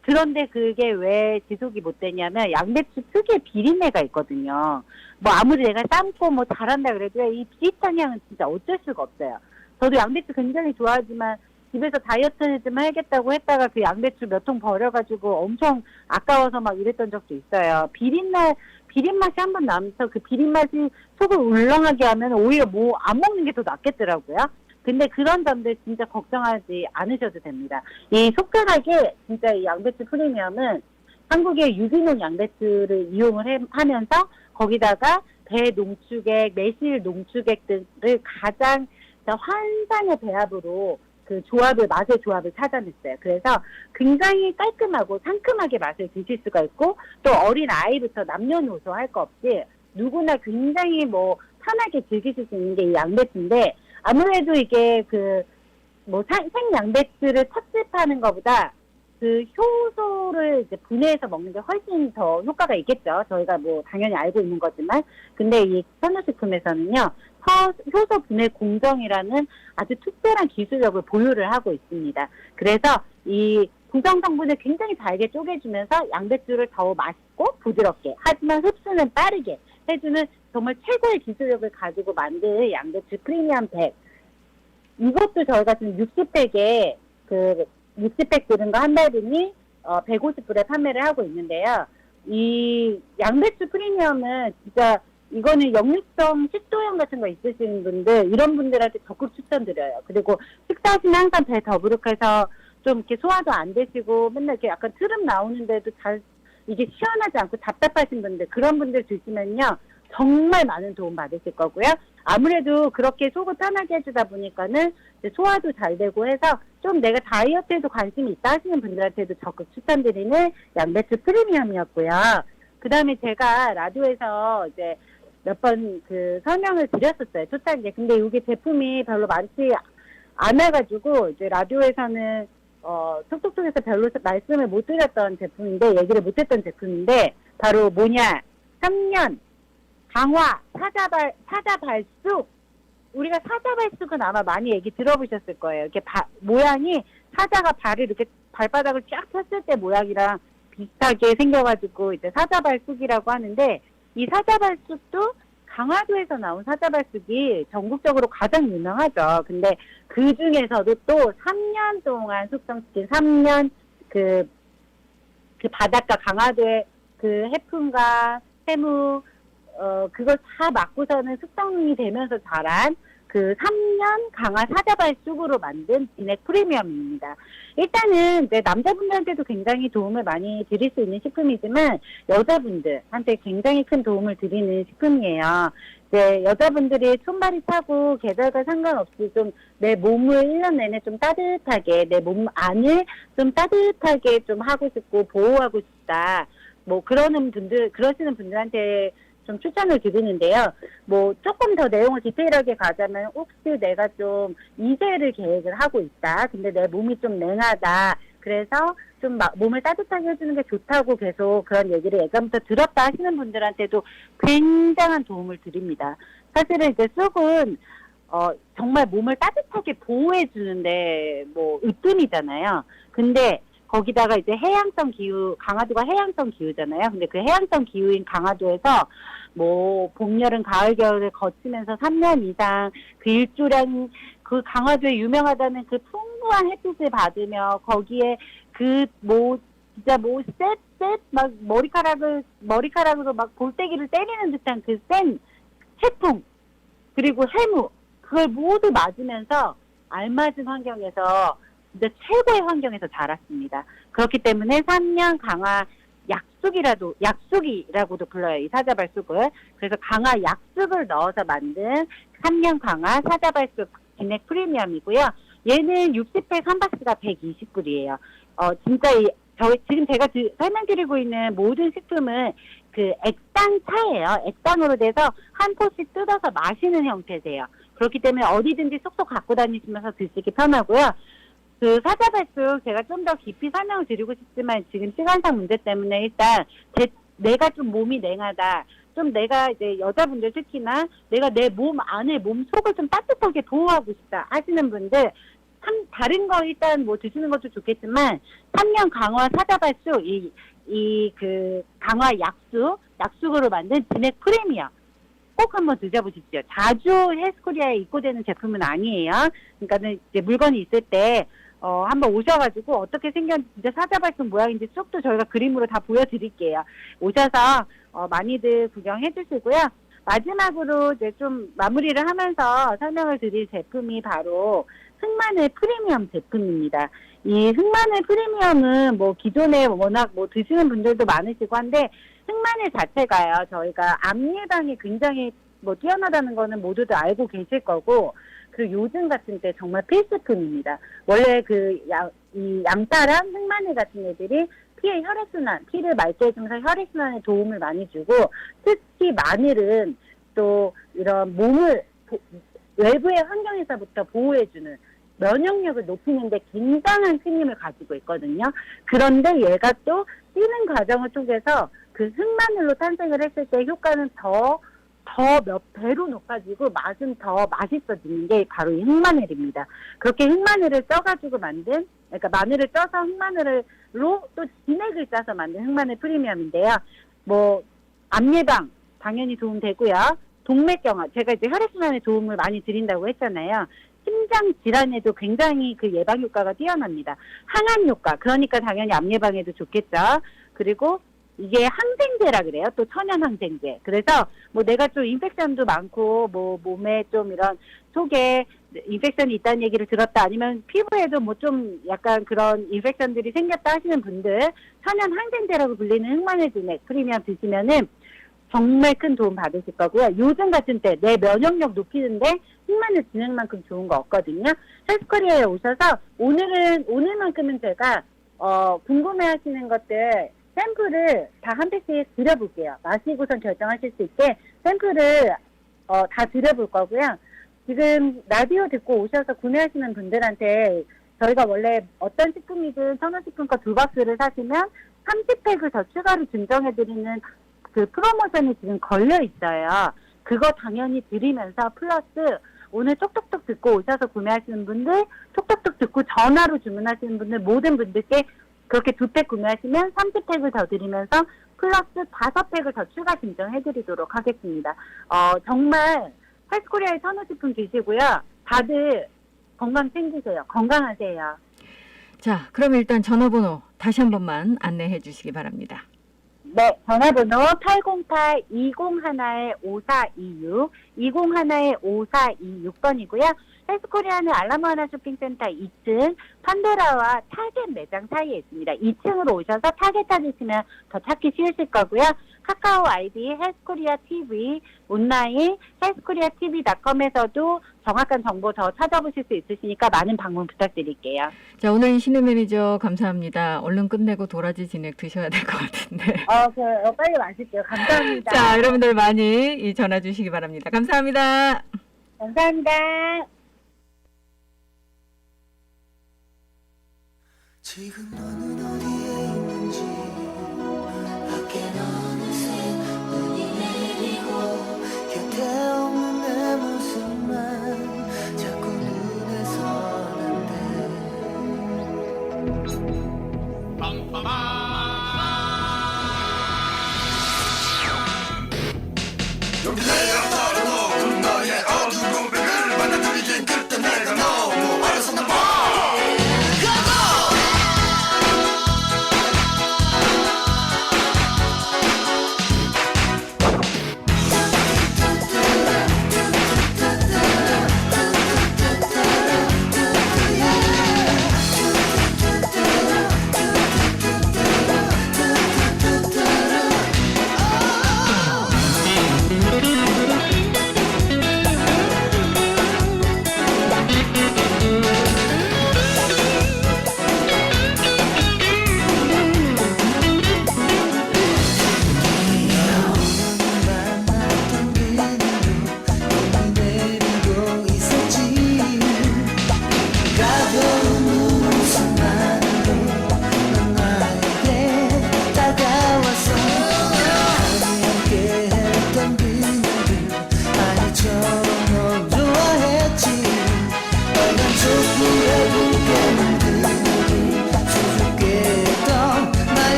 그런데 그게 왜 지속이 못 되냐면 양배추 특유의 비린내가 있거든요. 뭐 아무리 내가 삶고 뭐 잘한다 그래도 이 비릿한 향은 진짜 어쩔 수가 없어요. 저도 양배추 굉장히 좋아하지만 집에서 다이어트를 좀 해야겠다고 했다가 그 양배추 몇 통 버려가지고 엄청 아까워서 막 이랬던 적도 있어요. 비린맛이 한번 남아서 그 비린맛이 속을 울렁하게 하면 오히려 뭐 안 먹는 게 더 낫겠더라고요. 근데 그런 점들 진짜 걱정하지 않으셔도 됩니다. 이 속편하게 진짜 이 양배추 프리미엄은 한국의 유기농 양배추를 이용을 하면서 거기다가 배 농축액, 매실 농축액들을 가장 환상의 배합으로 그 맛의 조합을 찾아냈어요. 그래서 굉장히 깔끔하고 상큼하게 맛을 드실 수가 있고, 또 어린 아이부터 남녀노소 할 거 없이 누구나 굉장히 뭐 편하게 즐기실 수 있는 게 이 양배추인데, 아무래도 이게 생양배추를 섭습하는 것보다 그 효소를 이제 분해해서 먹는 게 훨씬 더 효과가 있겠죠. 저희가 뭐 당연히 알고 있는 거지만. 근데 이 선효식품에서는요, 효소 분해 공정이라는 아주 특별한 기술력을 보유를 하고 있습니다. 그래서 이 구성 성분을 굉장히 잘게 쪼개주면서 양배추를 더 맛있고 부드럽게, 하지만 흡수는 빠르게 해주는 정말 최고의 기술력을 가지고 만든 양배추 프리미엄 100. 이것도 저희가 지금 60팩에 60팩 들은 거 한 달분이 150불에 판매를 하고 있는데요. 이 양배추 프리미엄은 진짜 이거는 역류성 식도염 같은 거 있으신 분들, 이런 분들한테 적극 추천드려요. 그리고 식사하시면 항상 배 더부룩해서 좀 이렇게 소화도 안 되시고 맨날 이렇게 약간 트름 나오는데도 이게 시원하지 않고 답답하신 분들, 그런 분들 드시면요 정말 많은 도움 받으실 거고요. 아무래도 그렇게 속을 편하게 해주다 보니까는 이제 소화도 잘 되고 해서 좀 내가 다이어트에도 관심이 있다 하시는 분들한테도 적극 추천드리는 양배추 프리미엄이었고요. 그 다음에 제가 라디오에서 이제 몇 번 설명을 드렸었어요, 초창기에. 근데 이게 제품이 별로 많지 않아가지고 이제 라디오에서는 톡톡톡에서 별로 말씀을 못 드렸던 제품인데, 얘기를 못했던 제품인데, 바로 뭐냐, 3년 강화 사자발쑥. 우리가 사자발쑥은 아마 많이 얘기 들어보셨을 거예요. 이렇게 모양이 사자가 발을 이렇게 발바닥을 쫙 폈을 때 모양이랑 비슷하게 생겨가지고 이제 사자발쑥이라고 하는데, 이 사자발쑥도 강화도에서 나온 사자발쑥이 전국적으로 가장 유명하죠. 근데 그 중에서도 또 3년 동안 숙성시킨 3년 그 바닷가 강화도의 그 해풍과 해무 그걸 다 맞고서는 숙성이 되면서 자란 그 3년 강화 사자발쑥으로 만든 진액 프리미엄입니다. 일단은 이제 남자분들한테도 굉장히 도움을 많이 드릴 수 있는 식품이지만 여자분들한테 굉장히 큰 도움을 드리는 식품이에요. 이제 여자분들이 손발이 차고 계절과 상관없이 좀 내 몸을 1년 내내 좀 따뜻하게, 내 몸 안을 좀 따뜻하게 좀 하고 싶고 보호하고 싶다. 뭐 그러시는 분들한테 좀 추천을 드리는데요. 뭐 조금 더 내용을 디테일하게 가자면, 혹시 내가 좀 이세를 계획을 하고 있다. 근데 내 몸이 좀 냉하다. 그래서 좀 몸을 따뜻하게 해주는 게 좋다고 계속 그런 얘기를 예전부터 들었다 하시는 분들한테도 굉장한 도움을 드립니다. 사실은 이제 쑥은 정말 몸을 따뜻하게 보호해 주는데 뭐 으뜸이잖아요. 근데 거기다가 이제 해양성 기후, 강화도가 해양성 기후잖아요. 근데 그 해양성 기후인 강화도에서 뭐 봄, 여름, 가을, 겨울을 거치면서 3년 이상 그 일조량, 그 강화도에 유명하다는 그 풍부한 햇빛을 받으며 거기에 진짜 막 머리카락으로 막 골때기를 때리는 듯한 그 센 해풍, 그리고 해무, 그걸 모두 맞으면서 알맞은 환경에서 진짜 최고의 환경에서 자랐습니다. 그렇기 때문에 3년 강화 약쑥이라고도 불러요, 이 사자발쑥을. 그래서 강화 약쑥을 넣어서 만든 3년 강화 사자발쑥 진액 프리미엄이고요. 얘는 60팩 한 박스가 120불이에요. 진짜 지금 제가 설명드리고 있는 모든 식품은 그 액상차예요. 액상으로 돼서 한 포씩 뜯어서 마시는 형태세요. 그렇기 때문에 어디든지 쏙쏙 갖고 다니시면서 드시기 편하고요. 그 사자발쑥 제가 좀 더 깊이 설명을 드리고 싶지만 지금 시간상 문제 때문에 일단 내가 좀 몸이 냉하다. 좀 내가 이제 여자분들 특히나 내가 내 몸 안에 몸 속을 좀 따뜻하게 보호하고 싶다 하시는 분들 다른 거 일단 뭐 드시는 것도 좋겠지만 3년 강화 사자발수 그 강화 약수로 만든 진액 프리미엄 꼭 한번 드셔보십시오. 자주 헬스코리아에 입고되는 제품은 아니에요. 그러니까는 이제 물건이 있을 때 한번 오셔가지고 어떻게 생겼는지 진짜 사자발수 모양인지 쏙도 저희가 그림으로 다 보여드릴게요. 오셔서 많이들 구경해 주시고요. 마지막으로 이제 좀 마무리를 하면서 설명을 드릴 제품이 바로 흑마늘 프리미엄 제품입니다. 이 흑마늘 프리미엄은 뭐 기존에 워낙 뭐 드시는 분들도 많으시고 한데 흑마늘 자체가요, 저희가 암 예방에 굉장히 뭐 뛰어나다는 거는 모두들 알고 계실 거고, 그 요즘 같은 때 정말 필수품입니다. 원래 이 양파랑 흑마늘 같은 애들이 피의 혈액순환, 피를 맑게 해주면서 혈액순환에 도움을 많이 주고, 특히 마늘은 또 이런 몸을 외부의 환경에서부터 보호해주는 면역력을 높이는 데 굉장한 힘을 가지고 있거든요. 그런데 얘가 또 찌는 과정을 통해서 그 흑마늘로 탄생을 했을 때 효과는 더 몇 배로 높아지고 맛은 더 맛있어지는 게 바로 이 흑마늘입니다. 그렇게 흑마늘을 쪄가지고 만든, 그러니까 마늘을 쪄서 흑마늘로 또 진액을 짜서 만든 흑마늘 프리미엄인데요. 뭐 암 예방 당연히 도움되고요. 동맥경화, 제가 이제 혈액순환에 도움을 많이 드린다고 했잖아요. 심장 질환에도 굉장히 그 예방 효과가 뛰어납니다. 항암 효과, 그러니까 당연히 암 예방에도 좋겠죠. 그리고 이게 항생제라 그래요. 또 천연 항생제. 그래서 뭐 내가 좀 인펙션도 많고 뭐 몸에 좀 이런 속에 인펙션이 있다는 얘기를 들었다, 아니면 피부에도 뭐 좀 약간 그런 인펙션들이 생겼다 하시는 분들, 천연 항생제라고 불리는 흑마늘 진액 프리미엄 드시면은 정말 큰 도움 받으실 거고요. 요즘 같은 때 내 면역력 높이는데 흑마늘 진액만큼 좋은 거 없거든요. 헬스코리아에 오셔서 오늘만큼은 제가 궁금해하시는 것들 샘플을 다 한 팩씩 드려볼게요. 마시고선 결정하실 수 있게 샘플을 다 드려볼 거고요. 지금 라디오 듣고 오셔서 구매하시는 분들한테 저희가 원래 어떤 식품이든 천원식품과 2박스를 사시면 30팩을 더 추가로 증정해드리는 그 프로모션이 지금 걸려 있어요. 그거 당연히 드리면서 플러스 오늘 톡톡톡 듣고 오셔서 구매하시는 분들, 톡톡톡 듣고 전화로 주문하시는 분들, 모든 분들께 그렇게 2팩 구매하시면 30팩을 더 드리면서 플러스 5팩을 더 추가 증정해드리도록 하겠습니다. 정말 헬스코리아의 천호식품 드시고요. 다들 건강 챙기세요. 건강하세요. 자, 그럼 일단 전화번호 다시 한 번만 안내해 주시기 바랍니다. 네, 전화번호 808-201-5426, 201-5426번이고요. 헬스코리아는 알라모아나 쇼핑센터 2층 판도라와 타겟 매장 사이에 있습니다. 2층으로 오셔서 타겟 찾으시면 더 찾기 쉬우실 거고요. 카카오 아이디 헬스코리아 TV, 온라인 헬스코리아TV.com에서도 정확한 정보 더 찾아보실 수 있으시니까 많은 방문 부탁드릴게요. 자, 오늘 신우 매니저 감사합니다. 얼른 끝내고 도라지 진액 드셔야 될 것 같은데. 빨리 마실게요. 감사합니다. 자, 여러분들 많이 전화 주시기 바랍니다. 감사합니다. 감사합니다. 지금 너는 어디에 있는지 밖엔 어느새 눈이 내리고 곁에 없는 내 모습만 자꾸 눈에 서는데 용기내어 털어놓은 너의 어두운 고백을 받아들이긴 그때 내가 너무 어려서 난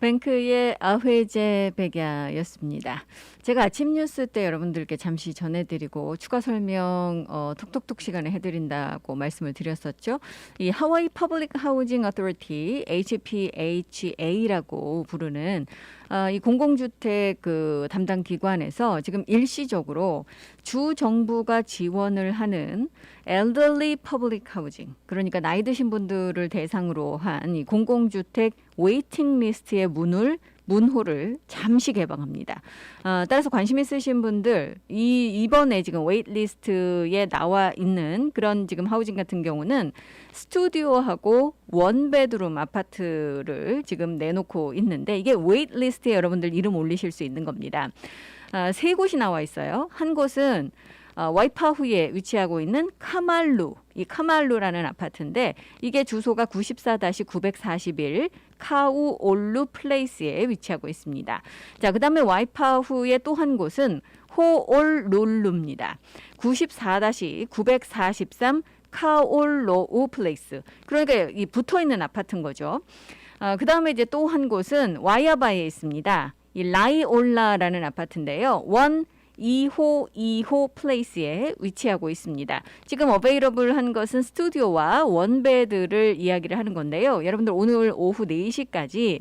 뱅크의 아회제 백야였습니다. 제가 아침 뉴스 때 여러분들께 잠시 전해드리고 추가 설명 톡톡톡 시간에 해드린다고 말씀을 드렸었죠. 이 하와이 퍼블릭 하우징 어토리티 HPHA라고 부르는 이 공공주택 그 담당 기관에서 지금 일시적으로 주 정부가 지원을 하는 elderly public housing, 그러니까 나이 드신 분들을 대상으로 한 이 공공주택 웨이팅 리스트의 문호를 잠시 개방합니다. 따라서 관심 있으신 분들 이번에 지금 웨이트리스트에 나와 있는 그런 지금 하우징 같은 경우는 스튜디오하고 원베드룸 아파트를 지금 내놓고 있는데 이게 웨이트리스트에 여러분들 이름 올리실 수 있는 겁니다. 세 곳이 나와 있어요. 한 곳은 와이파후에 위치하고 있는 이 카말루라는 아파트인데 이게 주소가 94-941 카우올루 플레이스에 위치하고 있습니다. 자, 그다음에 와이파후의 또 한 곳은 호올룰루입니다. 94-943 카올로우 플레이스. 그러니까 이 붙어 있는 아파트인 거죠. 그다음에 이제 또 한 곳은 와이아바에 있습니다. 이 라이올라라는 아파트인데요. 2호 플레이스에 위치하고 있습니다. 지금 어베이러블한 것은 스튜디오와 원베드를 이야기를 하는 건데요. 여러분들 오늘 오후 4시까지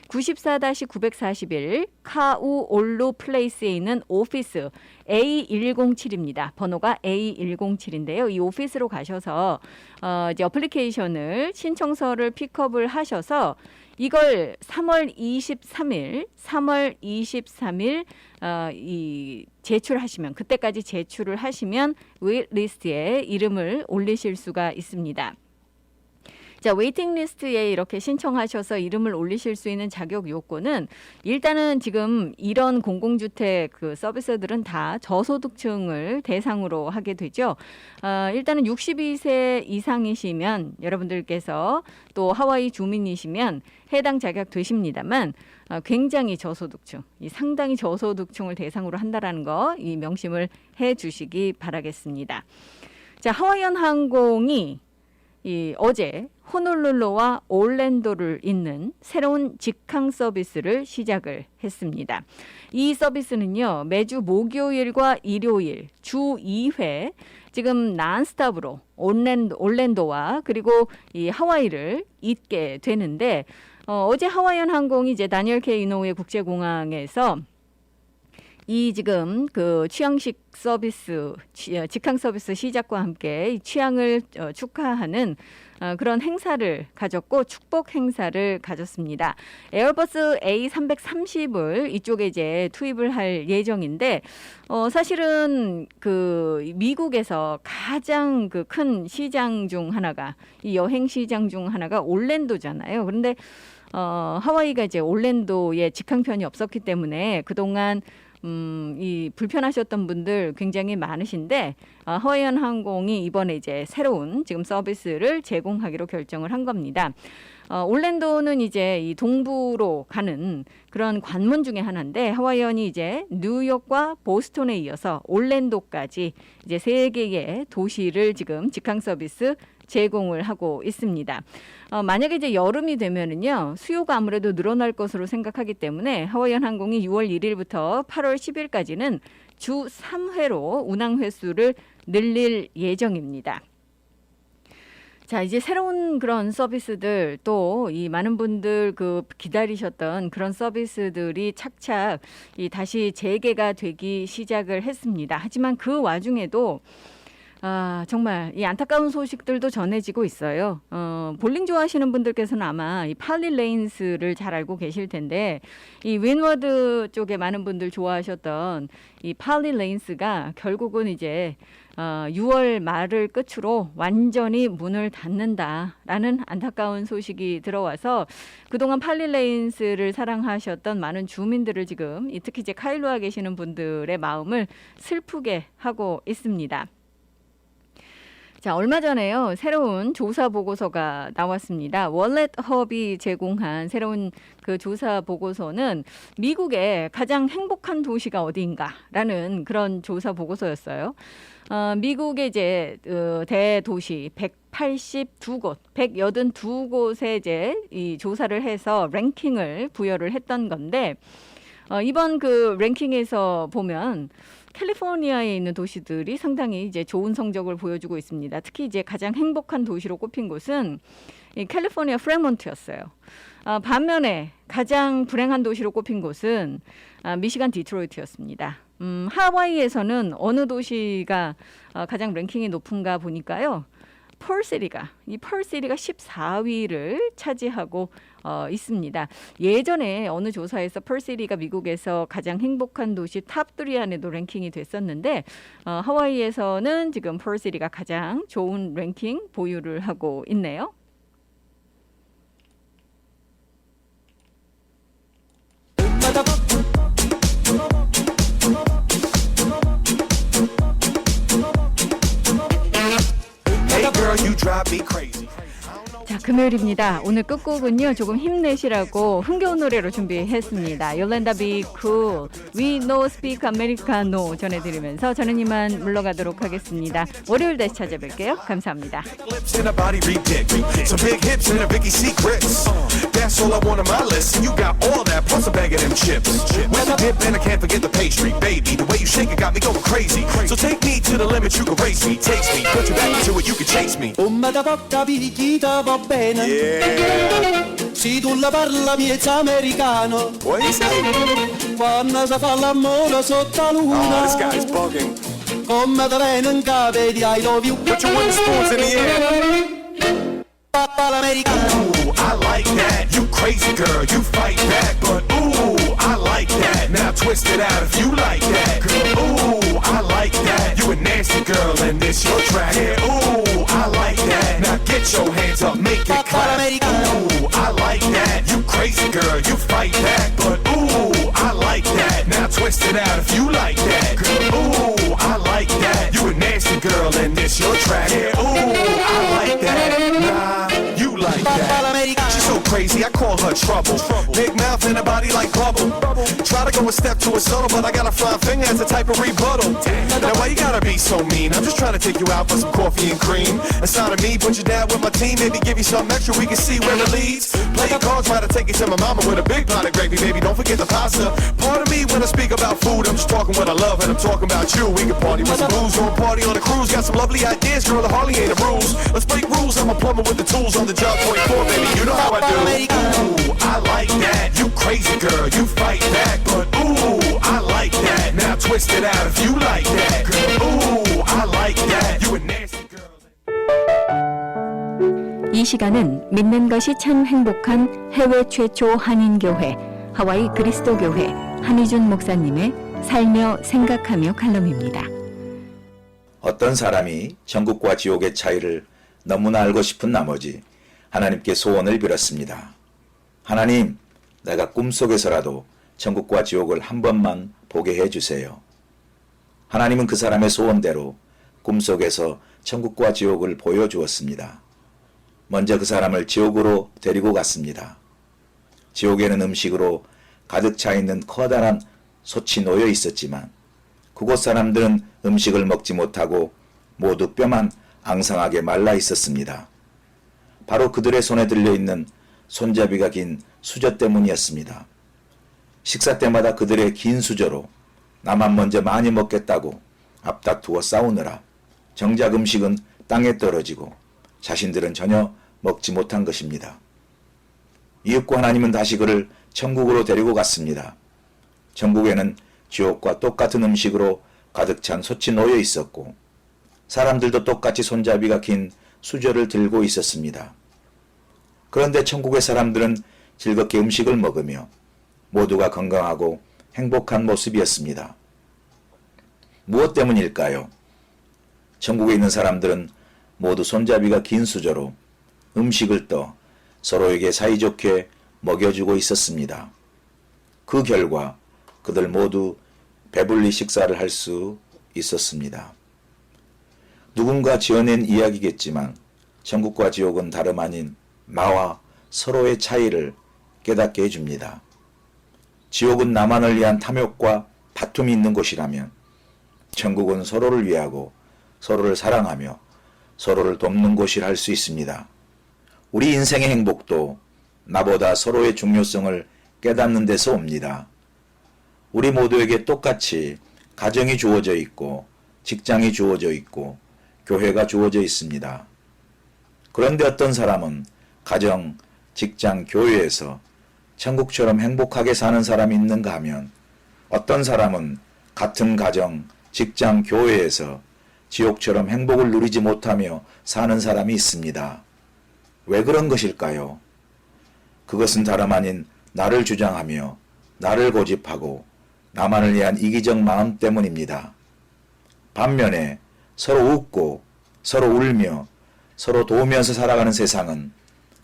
94-941 카우올루 플레이스에 있는 오피스 A107입니다. 번호가 A107인데요. 이 오피스로 가셔서 이제 어플리케이션을 신청서를 픽업을 하셔서 이걸 3월 23일 이 제출하시면 그때까지 제출을 하시면 웨이트리스트에 이름을 올리실 수가 있습니다. 자, 웨이팅 리스트에 이렇게 신청하셔서 이름을 올리실 수 있는 자격 요건은 일단은 지금 이런 공공주택 그 서비스들은 다 저소득층을 대상으로 하게 되죠. 일단은 62세 이상이시면 여러분들께서 또 하와이 주민이시면 해당 자격 되십니다만 굉장히 저소득층, 상당히 저소득층을 대상으로 한다라는 거 이 명심을 해 주시기 바라겠습니다. 자, 하와이안 항공이 어제 호놀룰루와 올랜도를 잇는 새로운 직항 서비스를 시작을 했습니다. 이 서비스는요, 매주 목요일과 일요일 주 2회 지금 난스톱으로 올랜도와 그리고 이 하와이를 잇게 되는데 어제 하와이안 항공이 이제 다니엘 K 이노우의 국제공항에서 이 지금 그 취향식 서비스, 직항 서비스 시작과 함께 이 취향을 축하하는 그런 행사를 가졌고 축복 행사를 가졌습니다. 에어버스 A330을 이쪽에 이제 투입을 할 예정인데 사실은 그 미국에서 가장 그 큰 시장 중 하나가 이 여행 시장 중 하나가 올랜도잖아요. 그런데 하와이가 이제 올랜도에 직항편이 없었기 때문에 그동안 이 불편하셨던 분들 굉장히 많으신데 하와이안 항공이 이번에 이제 새로운 지금 서비스를 제공하기로 결정을 한 겁니다. 올랜도는 이제 이 동부로 가는 그런 관문 중에 하나인데 하와이안이 이제 뉴욕과 보스턴에 이어서 올랜도까지 이제 3개의 도시를 지금 직항 서비스 제공을 하고 있습니다. 만약에 이제 여름이 되면은요, 수요가 아무래도 늘어날 것으로 생각하기 때문에 하와이안 항공이 6월 1일부터 8월 10일까지는 주 3회로 운항 횟수를 늘릴 예정입니다. 자, 이제 새로운 그런 서비스들 또 이 많은 분들 그 기다리셨던 그런 서비스들이 착착 다시 재개가 되기 시작을 했습니다. 하지만 그 와중에도 정말 이 안타까운 소식들도 전해지고 있어요. 볼링 좋아하시는 분들께서는 아마 이 팔리 레인스를 잘 알고 계실 텐데 이 윈워드 쪽에 많은 분들 좋아하셨던 이 팔리 레인스가 결국은 이제 6월 말을 끝으로 완전히 문을 닫는다라는 안타까운 소식이 들어와서 그동안 팔리 레인스를 사랑하셨던 많은 주민들을 지금 특히 이제 카일루아 계시는 분들의 마음을 슬프게 하고 있습니다. 자, 얼마 전에요. 새로운 조사 보고서가 나왔습니다. 월렛 허브이 제공한 새로운 그 조사 보고서는 미국의 가장 행복한 도시가 어디인가라는 그런 조사 보고서였어요. 미국의 이제 대도시 182곳, 182곳에 이제 이 조사를 해서 랭킹을 부여를 했던 건데 이번 그 랭킹에서 보면 캘리포니아에 있는 도시들이 상당히 이제 좋은 성적을 보여주고 있습니다. 특히 이제 가장 행복한 도시로 꼽힌 곳은 이 캘리포니아 프레몬트였어요. 반면에 가장 불행한 도시로 꼽힌 곳은 미시간 디트로이트였습니다. 하와이에서는 어느 도시가 가장 랭킹이 높은가 보니까요. 펄시티가 14위를 차지하고 있습니다. 예전에 어느 조사에서 펄시티가 미국에서 가장 행복한 도시 탑3 안에도 랭킹이 됐었는데 하와이에서는 지금 펄시티가 가장 좋은 랭킹 보유를 하고 있네요. Hey girl, you drive me crazy. 자, 금요일입니다. 오늘 끝곡은요. 조금 힘내시라고 흥겨운 노래로 준비했습니다. 요란다 비 쿨, We No Speak Americano 전해드리면서 저는 이만 물러가도록 하겠습니다. 월요일 다시 찾아뵐게요. 감사합니다. Lips and a body ridiculous. Some big hips and a Vicky Secrets. That's all I want on my list. And you got all that plus a bag of them chips. With the dip and I can't forget the pastry. Baby, the way you shake it got me going crazy. So take me to the limit, you can race me. Taste me, put your back into it, you can chase me. Omma porta picchita va bene. Yeah. Si tu la parla miezza americano. What you say? Quando si fa l'amore sotto la Oh, luna. this guy's bugging. Come da venen cave di I love you. Put your wooden spoons in the air. Papa l'americano. Ooh, I like that. You crazy girl, you fight back. But ooh, I like that. Now twist it out if you like that. Girl, ooh, I like that. You a nasty girl and this your track. Yeah, ooh, I like that. Now get your hands up, make it clap. Ooh, I like that. You crazy girl, you fight back. But ooh, I like that. Now twist it out if you like that. Girl, ooh, I like that. You a nasty girl and this your track. Yeah, ooh, I like that. Nah, you like that. She's so crazy, I call her trouble. Big mouth and a body like bubble. Try to go a step to a subtle, but I got a flying finger as a type of rebuttal. Now why you gotta be so mean? I'm just trying to take you out for some coffee and cream. Aside of me, put you down with my team. Maybe give you something extra, we can see where it leads. Playing cards, try to take it to my mama with a big pot of gravy. Baby, don't forget the pasta. Part of me when I speak about food, I'm just talking what I love and I'm talking about you. We can party with some booze, or party on a cruise. Got some lovely ideas, girl, the Harley ain't a bruise. Let's break rules, I'm a plumber with the tools on the job 24, baby, you know how I do. Ooh, I like that. You crazy girl, you fight back. But ooh, I like that. Now twist it out if you like that. Girl, ooh, I like that. You a nasty girl. 이 시간은 믿는 것이 참 행복한 해외 최초 한인교회 하와이 그리스도교회 한희준 목사님의 살며 생각하며 칼럼입니다. 어떤 사람이 천국과 지옥의 차이를 너무나 알고 싶은 나머지 하나님께 소원을 빌었습니다. 하나님, 내가 꿈속에서라도 천국과 지옥을 한 번만 보게 해주세요. 하나님은 그 사람의 소원대로 꿈속에서 천국과 지옥을 보여주었습니다. 먼저 그 사람을 지옥으로 데리고 갔습니다. 지옥에는 음식으로 가득 차 있는 커다란 솥이 놓여 있었지만 그곳 사람들은 음식을 먹지 못하고 모두 뼈만 앙상하게 말라 있었습니다. 바로 그들의 손에 들려있는 손잡이가 긴 수저 때문이었습니다. 식사 때마다 그들의 긴 수저로 나만 먼저 많이 먹겠다고 앞다투어 싸우느라 정작 음식은 땅에 떨어지고 자신들은 전혀 먹지 못한 것입니다. 이윽고 하나님은 다시 그를 천국으로 데리고 갔습니다. 천국에는 지옥과 똑같은 음식으로 가득 찬 솥이 놓여 있었고 사람들도 똑같이 손잡이가 긴 수저를 들고 있었습니다. 그런데 천국의 사람들은 즐겁게 음식을 먹으며 모두가 건강하고 행복한 모습이었습니다. 무엇 때문일까요? 천국에 있는 사람들은 모두 손잡이가 긴 수저로 음식을 떠 서로에게 사이좋게 먹여주고 있었습니다. 그 결과 그들 모두 배불리 식사를 할 수 있었습니다. 누군가 지어낸 이야기겠지만 천국과 지옥은 다름 아닌 나와 서로의 차이를 깨닫게 해줍니다. 지옥은 나만을 위한 탐욕과 다툼이 있는 곳이라면 천국은 서로를 위하고 서로를 사랑하며 서로를 돕는 곳이라 할 수 있습니다. 우리 인생의 행복도 나보다 서로의 중요성을 깨닫는 데서 옵니다. 우리 모두에게 똑같이 가정이 주어져 있고 직장이 주어져 있고 교회가 주어져 있습니다. 그런데 어떤 사람은 가정, 직장, 교회에서 천국처럼 행복하게 사는 사람이 있는가 하면 어떤 사람은 같은 가정, 직장, 교회에서 지옥처럼 행복을 누리지 못하며 사는 사람이 있습니다. 왜 그런 것일까요? 그것은 다름 아닌 나를 주장하며 나를 고집하고 나만을 위한 이기적 마음 때문입니다. 반면에 서로 웃고 서로 울며 서로 도우면서 살아가는 세상은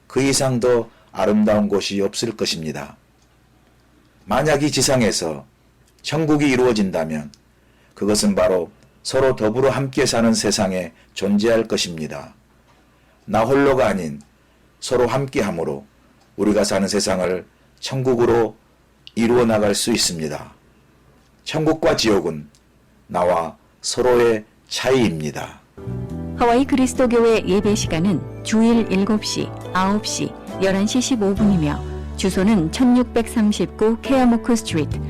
그 이상 더 아름다운 곳이 없을 것입니다. 만약 이 지상에서 천국이 이루어진다면 그것은 바로 서로 더불어 함께 사는 세상에 존재할 것입니다. 나 홀로가 아닌 서로 함께함으로 우리가 사는 세상을 천국으로 이루어 나갈 수 있습니다. 천국과 지옥은 나와 서로의 차이입니다. 하와이 그리스도교회 예배 시간은 주일 7시, 9시, 11시 15분이며 주소는 1639 케아모크 스트리트,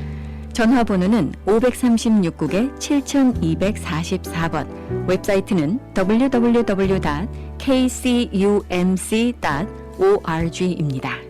전화번호는 536국에 7244번, 웹사이트는 www.kcumc.org입니다.